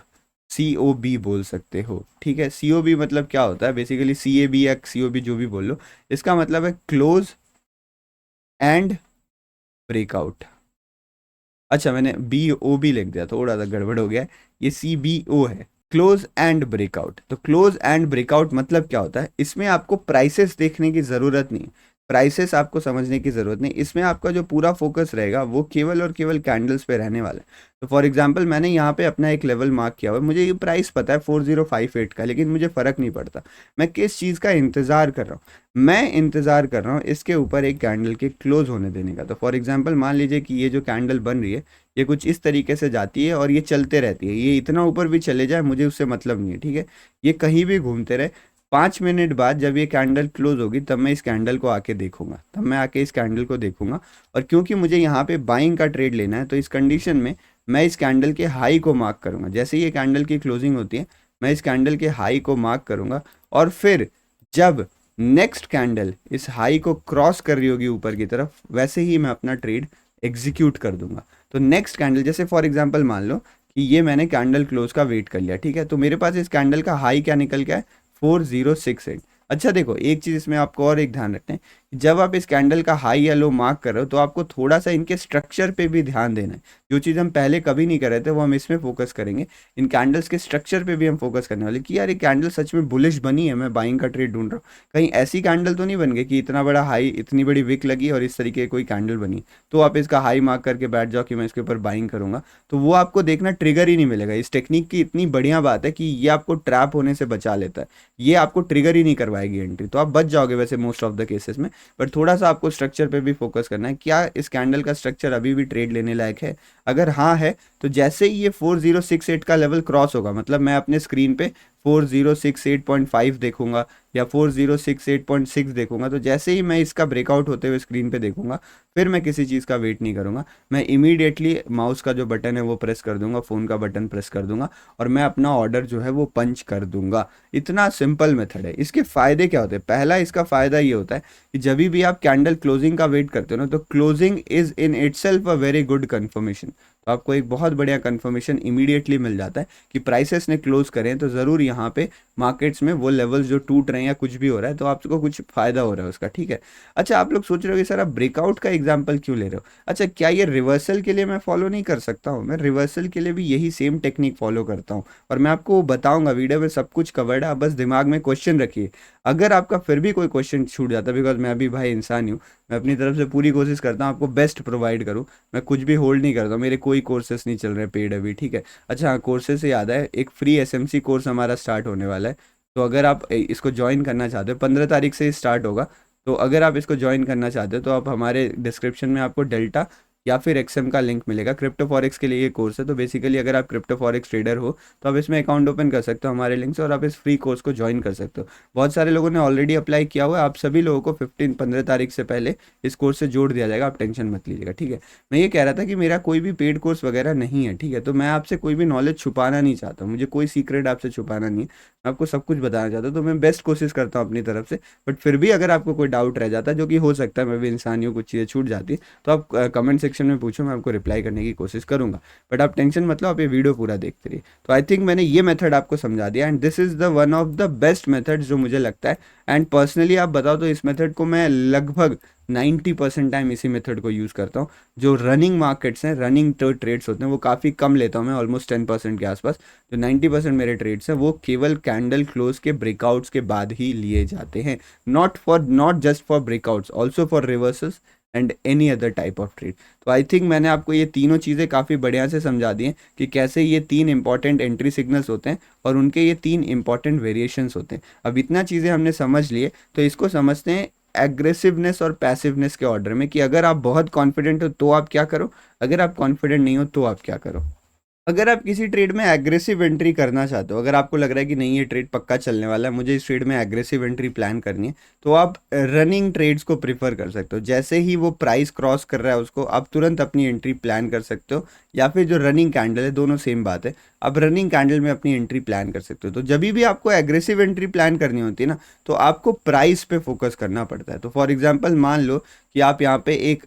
COB बोल सकते हो। ठीक है, COB मतलब क्या होता है? बेसिकली CAB या COB जो भी बोल लो, इसका मतलब है क्लोज एंड ब्रेकआउट। अच्छा, मैंने BOB लिख दिया, थोड़ा सा गड़बड़ हो गया है, ये CBO है, क्लोज एंड ब्रेकआउट। तो क्लोज एंड ब्रेकआउट मतलब क्या होता है? इसमें आपको प्राइसेस देखने की ज़रूरत नहीं, प्राइसेस आपको समझने की ज़रूरत नहीं, इसमें आपका जो पूरा फोकस रहेगा वो केवल और केवल कैंडल्स पे रहने वाला है। तो फॉर एग्जांपल मैंने यहाँ पे अपना एक लेवल मार्क किया हुआ है, मुझे ये प्राइस पता है 4058 का, लेकिन मुझे फ़र्क नहीं पड़ता। मैं किस चीज़ का इंतज़ार कर रहा हूँ? मैं इंतज़ार कर रहा हूँ इसके ऊपर एक कैंडल के क्लोज होने देने का। तो फॉर एग्जांपल मान लीजिए कि ये जो कैंडल बन रही है, ये कुछ इस तरीके से जाती है और ये चलते रहती है, ये इतना ऊपर भी चले जाए मुझे उससे मतलब नहीं है, ठीक है, ये कहीं भी घूमते रहे। 5 मिनट बाद जब ये कैंडल क्लोज होगी, तब मैं इस कैंडल को आके देखूंगा, तब मैं आके इस कैंडल को देखूंगा। और क्योंकि मुझे यहाँ पे बाइंग का ट्रेड लेना है, तो इस कंडीशन में मैं इस कैंडल के हाई को मार्क करूंगा। जैसे ही ये कैंडल की क्लोजिंग होती है, मैं इस कैंडल के हाई को मार्क करूंगा, और फिर जब नेक्स्ट कैंडल इस हाई को क्रॉस कर रही होगी ऊपर की तरफ, वैसे ही मैं अपना ट्रेड एग्जीक्यूट कर दूंगा। तो नेक्स्ट कैंडल, जैसे फॉर एग्जांपल मान लो कि ये मैंने कैंडल क्लोज का वेट कर लिया, ठीक है, तो मेरे पास इस कैंडल का हाई क्या निकल गया है? 4068। अच्छा देखो, एक चीज़ इसमें आपको और एक ध्यान रखना है कि जब आप इस कैंडल का हाई या लो मार्क कर रहे हो, तो आपको थोड़ा सा इनके स्ट्रक्चर पे भी ध्यान देना है। जो चीज़ हम पहले कभी नहीं कर रहे थे, वो हम इसमें फोकस करेंगे। इन कैंडल्स के स्ट्रक्चर पे भी हम फोकस करने वाले कि यार ये कैंडल सच में बुलिश बनी है, मैं बाइंग का ट्रेड ढूंढ रहा हूँ। कहीं ऐसी कैंडल तो नहीं बन गई कि इतना बड़ा हाई, इतनी बड़ी विक लगी और इस तरीके की कोई कैंडल बनी, तो आप इसका हाई मार्क करके बैठ जाओ कि मैं इसके ऊपर बाइंग करूंगा। तो वो आपको देखना ट्रिगर ही नहीं मिलेगा। इस टेक्निक की इतनी बढ़िया बात है कि ये आपको ट्रैप होने से बचा लेता है, ये आपको ट्रिगर ही नहीं करवाएगी एंट्री, तो आप बच जाओगे वैसे मोस्ट ऑफ द केसेस में। बट थोड़ा सा आपको स्ट्रक्चर पे भी फोकस करना है, क्या इस कैंडल का स्ट्रक्चर अभी भी ट्रेड लेने लायक है? अगर हाँ है, तो जैसे ही ये 4068 का लेवल क्रॉस होगा, मतलब मैं अपने स्क्रीन पे 4068.5 देखूंगा या 4068.6 देखूंगा, तो जैसे ही मैं इसका ब्रेकआउट होते हुए स्क्रीन पे देखूंगा, फिर मैं किसी चीज़ का वेट नहीं करूंगा, मैं इमीडिएटली माउस का जो बटन है वो प्रेस कर दूंगा, फ़ोन का बटन प्रेस कर दूंगा, और मैं अपना ऑर्डर जो है वो पंच कर दूंगा। इतना सिंपल मेथड है। इसके फ़ायदे क्या होते हैं? पहला इसका फ़ायदा ये होता है कि जब भी आप कैंडल क्लोजिंग का वेट करते हो ना, तो closing is in itself a very good confirmation. तो आपको एक बहुत बढ़िया कन्फर्मेशन इमीडिएटली मिल जाता है कि प्राइसेस ने क्लोज करें, तो ज़रूर यहाँ पे मार्केट्स में वो लेवल्स जो टूट रहे हैं या कुछ भी हो रहा है, तो आपको कुछ फ़ायदा हो रहा है उसका, ठीक है। अच्छा, आप लोग सोच रहे हो कि सर आप ब्रेकआउट का एग्जाम्पल क्यों ले रहे हो? अच्छा, क्या ये रिवर्सल के लिए मैं फॉलो नहीं कर सकता हूँ? मैं रिवर्सल के लिए भी यही सेम टेक्निक फॉलो करता हूँ, और मैं आपको बताऊंगा, वीडियो में सब कुछ कवर्ड है। आप बस दिमाग में क्वेश्चन रखिए। अगर आपका फिर भी कोई क्वेश्चन छूट जाता है, बिकॉज मैं भी भाई इंसान ही हूँ, मैं अपनी तरफ से पूरी कोशिश करता हूँ आपको बेस्ट प्रोवाइड करूँ। मैं कुछ भी होल्ड नहीं करता हूँ, मेरे कोई कोर्सेस नहीं चल रहे पेड अभी, ठीक है। अच्छा हाँ, कोर्सेज से याद है, एक फ्री SMC कोर्स हमारा स्टार्ट होने वाला है। तो अगर आप इसको ज्वाइन करना चाहते हो, 15 तारीख से स्टार्ट होगा। तो अगर आप इसको ज्वाइन करना चाहते हो, तो आप हमारे डिस्क्रिप्शन में आपको डेल्टा या फिर XM का लिंक मिलेगा। क्रिप्टो फॉरेक्स के लिए ये कोर्स है। तो बेसिकली अगर आप क्रिप्टो फॉरेक्स ट्रेडर हो, तो आप इसमें अकाउंट ओपन कर सकते हो हमारे लिंक से, और आप इस फ्री कोर्स को ज्वाइन कर सकते हो। बहुत सारे लोगों ने ऑलरेडी अप्लाई किया हुआ है। आप सभी लोगों को 15 तारीख से पहले इस कोर्स से जोड़ दिया जाएगा, आप टेंशन मत लीजिएगा, ठीक है। मैं ये कह रहा था कि मेरा कोई भी पेड कोर्स वगैरह नहीं है, ठीक है। तो मैं आपसे कोई भी नॉलेज छुपाना नहीं चाहता हूँ, मुझे कोई सीक्रेट आपसे छुपाना नहीं है, मैं आपको सब कुछ बताना चाहता हूँ। तो मैं बेस्ट कोशिश करता हूँ अपनी तरफ से। बट फिर भी अगर आपको कोई डाउट रह जाता है, जो कि हो सकता है, मैं भी इंसान ही हूँ, कुछ चीज़ें छूट जाती है, तो आप कमेंट सेक्शन में पूछो, मैं आपको रिप्लाई करने की कोशिश करूंगा। बट आप टेंशन मत लो, आप ये वीडियो पूरा देखते रहिए। तो आई थिंक मैंने ये मेथड आपको समझा दिया, and this is the one of the best method जो मुझे लगता है। एंड पर्सनली आप बताओ तो इस मेथड को मैं लगभग 90% टाइम इसी मेथड को यूज़ करता हूँ। जो रनिंग मार्केट्स हैं, रनिंग जो ट्रेड्स होते हैं, वो काफ़ी कम लेता हूँ मैं, ऑलमोस्ट 10% के आसपास। जो 90% मेरे ट्रेड्स हैं, वो केवल कैंडल क्लोज के ब्रेकआउट्स के बाद ही लिए जाते हैं। Not just for breakouts, also for reversals and any other type of trade. तो आई थिंक मैंने आपको ये तीनों चीज़ें काफ़ी बढ़िया से समझा दी हैं कि कैसे ये 3 इंपॉर्टेंट एंट्री सिग्नल्स होते हैं और उनके ये 3 इंपॉर्टेंट वेरिएशंस होते हैं। अब इतना चीज़ें हमने समझ लिए, तो इसको समझते हैं एग्रेसिवनेस और पैसिवनेस के ऑर्डर में, कि अगर आप बहुत कॉन्फिडेंट हो तो आप क्या करो, अगर आप कॉन्फिडेंट नहीं हो तो आप क्या करो। अगर आप किसी ट्रेड में एग्रेसिव एंट्री करना चाहते हो, अगर आपको लग रहा है कि नहीं ये ट्रेड पक्का चलने वाला है, मुझे इस ट्रेड में एग्रेसिव एंट्री प्लान करनी है, तो आप रनिंग ट्रेड्स को प्रिफर कर सकते हो। जैसे ही वो प्राइस क्रॉस कर रहा है उसको आप तुरंत अपनी एंट्री प्लान कर सकते हो, या फिर जो रनिंग कैंडल है, दोनों सेम बात है, आप रनिंग कैंडल में अपनी एंट्री प्लान कर सकते हो। तो जब भी आपको एग्रेसिव एंट्री प्लान करनी होती है ना, तो आपको प्राइस पे फोकस करना पड़ता है। तो फॉर एग्जांपल मान लो कि आप यहाँ पे एक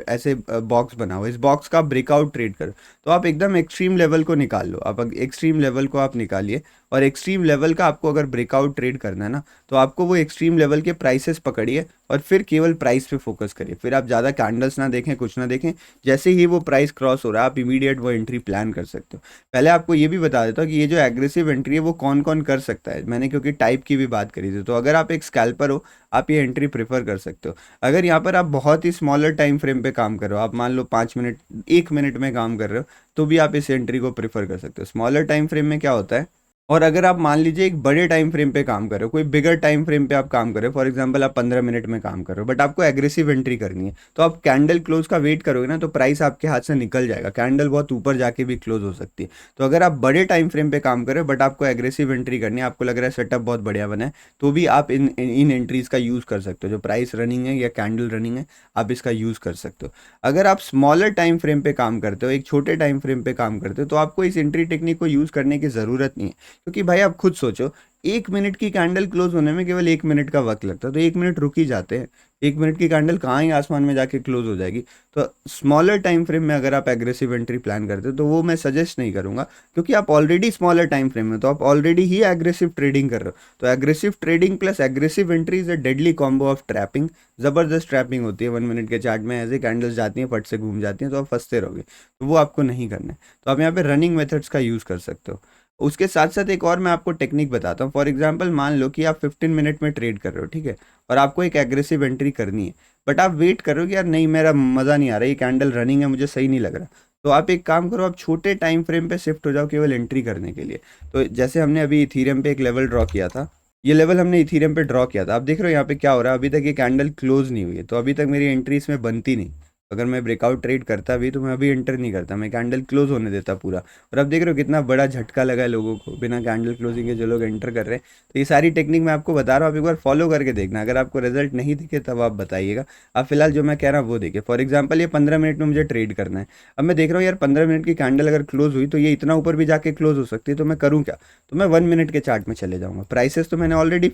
ऐसे बॉक्स बनाओ, इस बॉक्स का ब्रेकआउट ट्रेड करो, तो आप एकदम एक्सट्रीम लेवल को निकाल लो। आप एक्सट्रीम लेवल को आप निकालिए, और एक्सट्रीम लेवल का आपको अगर ब्रेकआउट ट्रेड करना है ना, तो आपको वो एक्सट्रीम लेवल के प्राइसेस पकड़िए और फिर केवल प्राइस पे फोकस करिए। फिर आप ज़्यादा कैंडल्स ना देखें, कुछ ना देखें, जैसे ही वो प्राइस क्रॉस हो रहा है आप इमीडिएट वो एंट्री प्लान कर सकते हो। पहले आपको ये भी बता देता हूँ कि ये जो एग्रेसिव एंट्री है वो कौन कौन कर सकता है, मैंने क्योंकि टाइप की भी बात करी थी। तो अगर आप एक स्कैल्पर हो, आप ये एंट्री प्रेफर कर सकते हो। अगर यहाँ पर आप बहुत ही स्मॉलर टाइम फ्रेम पे काम कर रहे हो, आप मान लो 5 मिनट, 1 मिनट में काम कर रहे हो, तो भी आप इस एंट्री को प्रेफर कर सकते हो। स्मॉलर टाइम फ्रेम में क्या होता है, और अगर आप मान लीजिए एक बड़े टाइम फ्रेम पे काम कर रहे हो, कोई बिगर टाइम फ्रेम पे आप काम कर रहे हो, फॉर एग्जांपल आप 15 मिनट में काम कर रहे हो, बट आपको एग्रेसिव एंट्री करनी है, तो आप कैंडल क्लोज का वेट करोगे ना, तो प्राइस आपके हाथ से निकल जाएगा, कैंडल बहुत ऊपर जाके भी क्लोज हो सकती है। तो अगर आप बड़े टाइम फ्रेम पे काम कर रहे हो बट आपको एग्रेसिव एंट्री करनी है, आपको लग रहा है सेटअप बहुत बढ़िया बना है, तो भी आप इन एंट्रीज का यूज़ कर सकते हो। जो प्राइस रनिंग है या कैंडल रनिंग है, आप इसका यूज़ कर सकते हो। अगर आप स्मॉलर टाइम फ्रेम पे काम करते हो, एक छोटे टाइम फ्रेम पे काम करते हो, तो आपको इस एंट्री टेक्निक को यूज़ करने की ज़रूरत नहीं है। क्योंकि भाई आप खुद सोचो, 1 मिनट की कैंडल क्लोज होने में केवल 1 मिनट का वक्त लगता है, तो 1 मिनट रुक ही जाते हैं। 1 मिनट की कैंडल कहाँ ही आसमान में जाके क्लोज हो जाएगी। तो स्मॉलर टाइम फ्रेम में अगर आप एग्रेसिव एंट्री प्लान करते हो, तो वो मैं सजेस्ट नहीं करूंगा, क्योंकि आप ऑलरेडी स्मॉलर टाइम फ्रेम में, तो आप ऑलरेडी ही एग्रेसिव ट्रेडिंग कर रहे हो। तो aggressive trading plus aggressive entry is a deadly combo of trapping. जबरदस्त ट्रैपिंग होती है 1 मिनट के चार्ट में, ऐसे कैंडल्स जाती हैं, फट से घूम जाती हैं, तो आप फंसते रहोगे। तो वो आपको नहीं करना है। तो आप यहाँ पे रनिंग मेथड्स का यूज़ कर सकते हो। उसके साथ साथ एक और मैं आपको टेक्निक बताता हूँ। फॉर एग्जांपल मान लो कि आप 15 मिनट में ट्रेड कर रहे हो, ठीक है, और आपको एक एग्रेसिव एंट्री करनी है, बट आप वेट कर रहे हो कि यार नहीं, मेरा मज़ा नहीं आ रहा, ये कैंडल रनिंग है, मुझे सही नहीं लग रहा। तो आप एक काम करो, आप छोटे टाइम फ्रेम पे शिफ्ट हो जाओ केवल एंट्री करने के लिए। तो जैसे हमने अभी इथीरियम पे एक लेवल ड्रॉ किया था, ये लेवल हमने इथीरियम पे ड्रॉ किया था, आप देख रहे हो यहाँ पे क्या हो रहा है, अभी तक ये कैंडल क्लोज नहीं हुई है, तो अभी तक मेरी एंट्री इसमें बनती नहीं। अगर मैं ब्रेकआउट ट्रेड करता भी तो मैं अभी एंटर नहीं करता, मैं कैंडल क्लोज होने देता पूरा। और अब देख रहे हो कितना बड़ा झटका लगा है लोगों को, बिना कैंडल क्लोजिंग के जो लोग एंटर कर रहे हैं। तो ये सारी टेक्निक मैं आपको बता रहा हूँ, आप एक बार फॉलो करके देखना। अगर आपको रिजल्ट नहीं दिखे तब आप बताइएगा। आप फिलहाल जो मैं कह रहा हूँ वो देखिए। फॉर एग्जाम्पल ये 15 मिनट में मुझे ट्रेड करना है। अब मैं देख रहा हूँ यार 15 मिनट की कैंडल अगर क्लोज हुई तो ये इतना ऊपर भी जाके क्लोज हो सकती है, तो मैं करूँ क्या? तो मैं 1 मिनट के चार्ट में चले जाऊँगा। प्राइसेस तो मैंने ऑलरेडी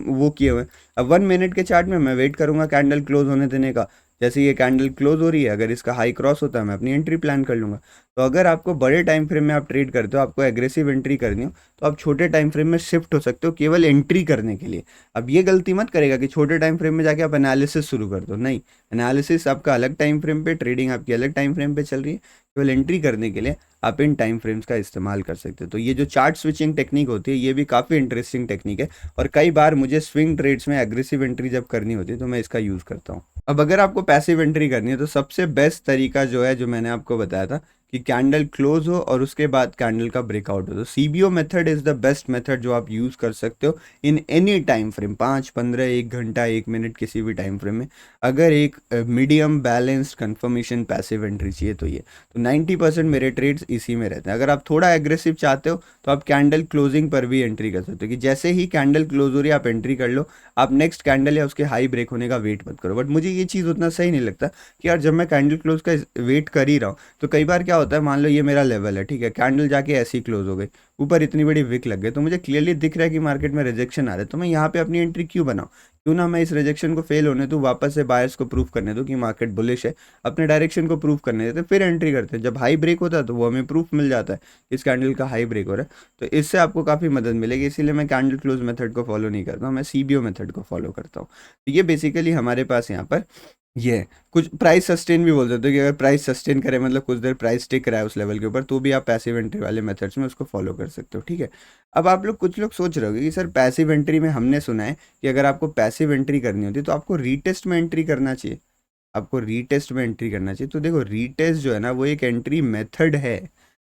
वो किए हुए हैं। अब 1 मिनट के चार्ट में मैं वेट करूँगा कैंडल क्लोज होने देने का। जैसे ये कैंडल क्लोज हो रही है, अगर इसका हाई क्रॉस होता है मैं अपनी एंट्री प्लान कर लूँगा। तो अगर आपको बड़े टाइम फ्रेम में आप ट्रेड करते हो, आपको एग्रेसिव एंट्री करनी हो, तो आप छोटे टाइम फ्रेम में शिफ्ट हो सकते हो केवल एंट्री करने के लिए। अब ये गलती मत करेगा कि छोटे टाइम फ्रेम में जाके आप एनालिसिस शुरू कर दो, नहीं। एनालिसिस आपका अलग टाइम फ्रेम पे, ट्रेडिंग आपकी अलग टाइम फ्रेम पे चल रही है। केवल एंट्री करने के लिए आप इन टाइम फ्रेम्स का इस्तेमाल कर सकते हो। तो ये जो चार्ट स्विचिंग टेक्निक होती है, ये भी काफ़ी इंटरेस्टिंग टेक्निक है, और कई बार मुझे स्विंग ट्रेड्स में एग्रेसिव एंट्री जब करनी होती है तो मैं इसका यूज़ करता हूँ। अब अगर आपको पैसिव एंट्री करनी है, तो सबसे बेस्ट तरीका जो है, जो मैंने आपको बताया था कि कैंडल क्लोज हो और उसके बाद कैंडल का ब्रेकआउट हो, तो CBO method is the best method जो आप यूज़ कर सकते हो इन एनी टाइम फ्रेम, 5, 15, 1 घंटा, 1 मिनट, किसी भी टाइम फ्रेम में। अगर एक medium balanced confirmation passive entry चाहिए तो ये, तो 90% मेरे ट्रेड्स इसी में रहते हैं। अगर आप थोड़ा एग्रेसिव चाहते हो तो आप कैंडल क्लोजिंग पर भी एंट्री कर सकते हो, कि जैसे ही कैंडल क्लोज हो रही है आप एंट्री कर लो। आप नेक्स्ट कैंडल या उसके हाई ब्रेक होने का वेट मत करो। बट मुझे ये चीज़ उतना सही नहीं लगता कि यार जब मैं कैंडल क्लोज का वेट कर ही रहा हूँ, तो कई बार क्या होता है, मान लो ये मेरा लेवल है, ठीक है, कैंडल जाके ऐसी क्लोज हो गई, ऊपर इतनी बड़ी विक लग गई, तो मुझे क्लियरली दिख रहा है कि मार्केट में रिजेक्शन आ रहा है, तो मैं यहाँ पे अपनी एंट्री क्यों बनाऊँ? क्यों ना मैं इस रिजेक्शन को फेल होने दूँ, वापस से बायर्स को प्रूव करने दूँ कि मार्केट बुलिश है, अपने डायरेक्शन को प्रूव करने देते, फिर एंट्री करते हैं। जब हाई ब्रेक होता है तो वो हमें प्रूफ मिल जाता है इस कैंडल का हाई ब्रेक हो रहा है, तो इससे आपको काफ़ी मदद मिलेगी। इसीलिए मैं कैंडल क्लोज मेथड को फॉलो नहीं करता हूँ, मैं सीबीओ मेथड को फॉलो करता हूँ। तो ये बेसिकली हमारे पास यहाँ पर ये है। कुछ प्राइस सस्टेन भी बोल सकते हो कि अगर प्राइस सस्टेन करे, मतलब कुछ देर प्राइस टिक रहा है उस लेवल के ऊपर, तो भी आप पैसिव एंट्री वाले मेथड्स में उसको फॉलो कर सकते हो, ठीक है। अब आप लोग, कुछ लोग सोच रहे होगे कि सर पैसिव एंट्री में हमने सुना है कि अगर आपको पैसिव एंट्री करनी होती है तो आपको रीटेस्ट में एंट्री करना चाहिए, आपको रीटेस्ट में एंट्री करना चाहिए। तो देखो, रीटेस्ट जो है ना, वो एक एंट्री मेथड है।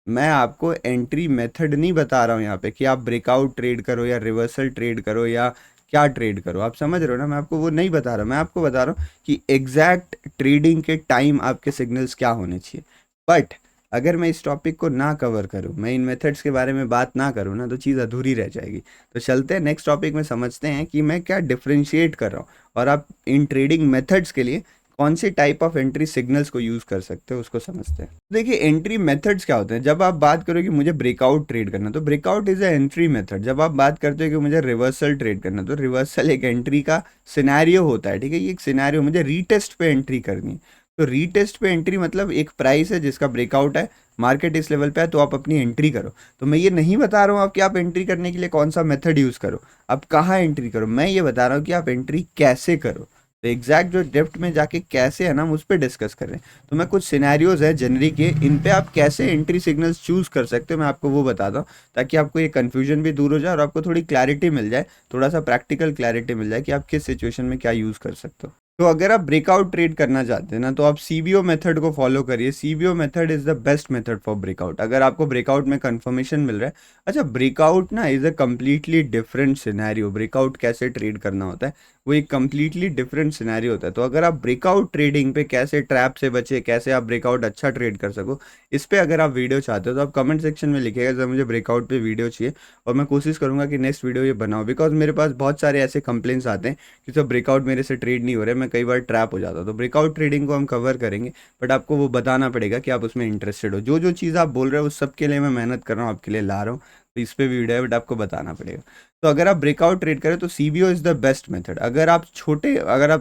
मैं आपको एंट्री मेथड नहीं बता रहा हूँ यहाँ पे कि आप ब्रेकआउट ट्रेड करो या रिवर्सल ट्रेड करो या क्या ट्रेड करो, आप समझ रहे हो ना, मैं आपको वो नहीं बता रहा, मैं आपको बता रहा हूँ कि एग्जैक्ट ट्रेडिंग के टाइम आपके सिग्नल्स क्या होने चाहिए। बट अगर मैं इस टॉपिक को ना कवर करूँ, मैं इन मेथड्स के बारे में बात ना करूँ ना, तो चीज़ अधूरी रह जाएगी। तो चलते हैं नेक्स्ट टॉपिक में, समझते हैं कि मैं क्या डिफरेंशिएट कर रहा हूँ और आप इन ट्रेडिंग मेथड्स के लिए कौन सी टाइप ऑफ एंट्री सिग्नल्स को यूज़ कर सकते हो, उसको समझते हैं। देखिए एंट्री मेथड्स क्या होते हैं। जब आप बात करो कि मुझे ब्रेकआउट ट्रेड करना, तो breakout is a entry method. जब आप बात करते हो कि मुझे रिवर्सल ट्रेड करना, तो रिवर्सल एक एंट्री का सिनेरियो होता है, ठीक है। ये एक सिनेरियो, मुझे रीटेस्ट पे एंट्री करनी है, तो रीटेस्ट पे एंट्री मतलब एक प्राइस है जिसका ब्रेकआउट है, मार्केट इस लेवल पे है, तो आप अपनी एंट्री करो। तो मैं ये नहीं बता रहा हूँ आप कि आप एंट्री करने के लिए कौन सा मेथड यूज़ करो, आप कहाँ एंट्री करो, मैं ये बता रहा हूँ कि आप एंट्री कैसे करो। तो एग्जैक्ट जो डेप्थ में जाके कैसे है ना, हम उस पर डिस्कस कर रहे हैं। तो मैं कुछ सिनेरियोज है जनरिक के, इन पे आप कैसे एंट्री सिग्नल्स चूज कर सकते हो, मैं आपको वो बताता हूँ, ताकि आपको ये कन्फ्यूजन भी दूर हो जाए और आपको थोड़ी क्लैरिटी मिल जाए, थोड़ा सा प्रैक्टिकल क्लैरिटी मिल जाए कि आप किस सिचुएशन में क्या यूज़ कर सकते हो। तो अगर आप ब्रेकआउट ट्रेड करना चाहते हैं ना, तो आप सीबीओ मेथड को फॉलो करिए। CBO method is the best method for breakout. अगर आपको ब्रेकआउट में कंफर्मेशन मिल रहा है, अच्छा ब्रेकआउट ना is a completely different scenario. Breakout कैसे ट्रेड करना होता है वो एक कम्प्लीटली डिफरेंट सिनेरियो होता है। तो अगर आप ब्रेकआउट ट्रेडिंग पे कैसे ट्रैप से बचे, कैसे आप ब्रेकआउट अच्छा ट्रेड कर सको, इस पे अगर आप वीडियो चाहते हो तो आप कमेंट सेक्शन में लिखिएगा जब मुझे ब्रेकआउट पे वीडियो चाहिए, और मैं कोशिश करूंगा कि नेक्स्ट वीडियो ये बनाऊं। बिकॉज मेरे पास बहुत सारे ऐसे कंप्लेंट्स आते हैं कि सर ब्रेकआउट मेरे से ट्रेड नहीं हो रहा है, मैं कई बार ट्रैप हो जाता हूं। तो ब्रेकआउट ट्रेडिंग को हम कवर करेंगे, बट आपको वो बताना पड़ेगा कि आप उसमें इंटरेस्टेड हो। जो जो चीज़ आप बोल रहे हो उस सब के लिए मैं मेहनत कर रहा हूँ, आपके लिए ला रहा हूँ। तो इस पे भी वीडियो है, बट आपको बताना पड़ेगा। तो अगर आप ब्रेकआउट ट्रेड करें तो CBO is the best method. अगर आप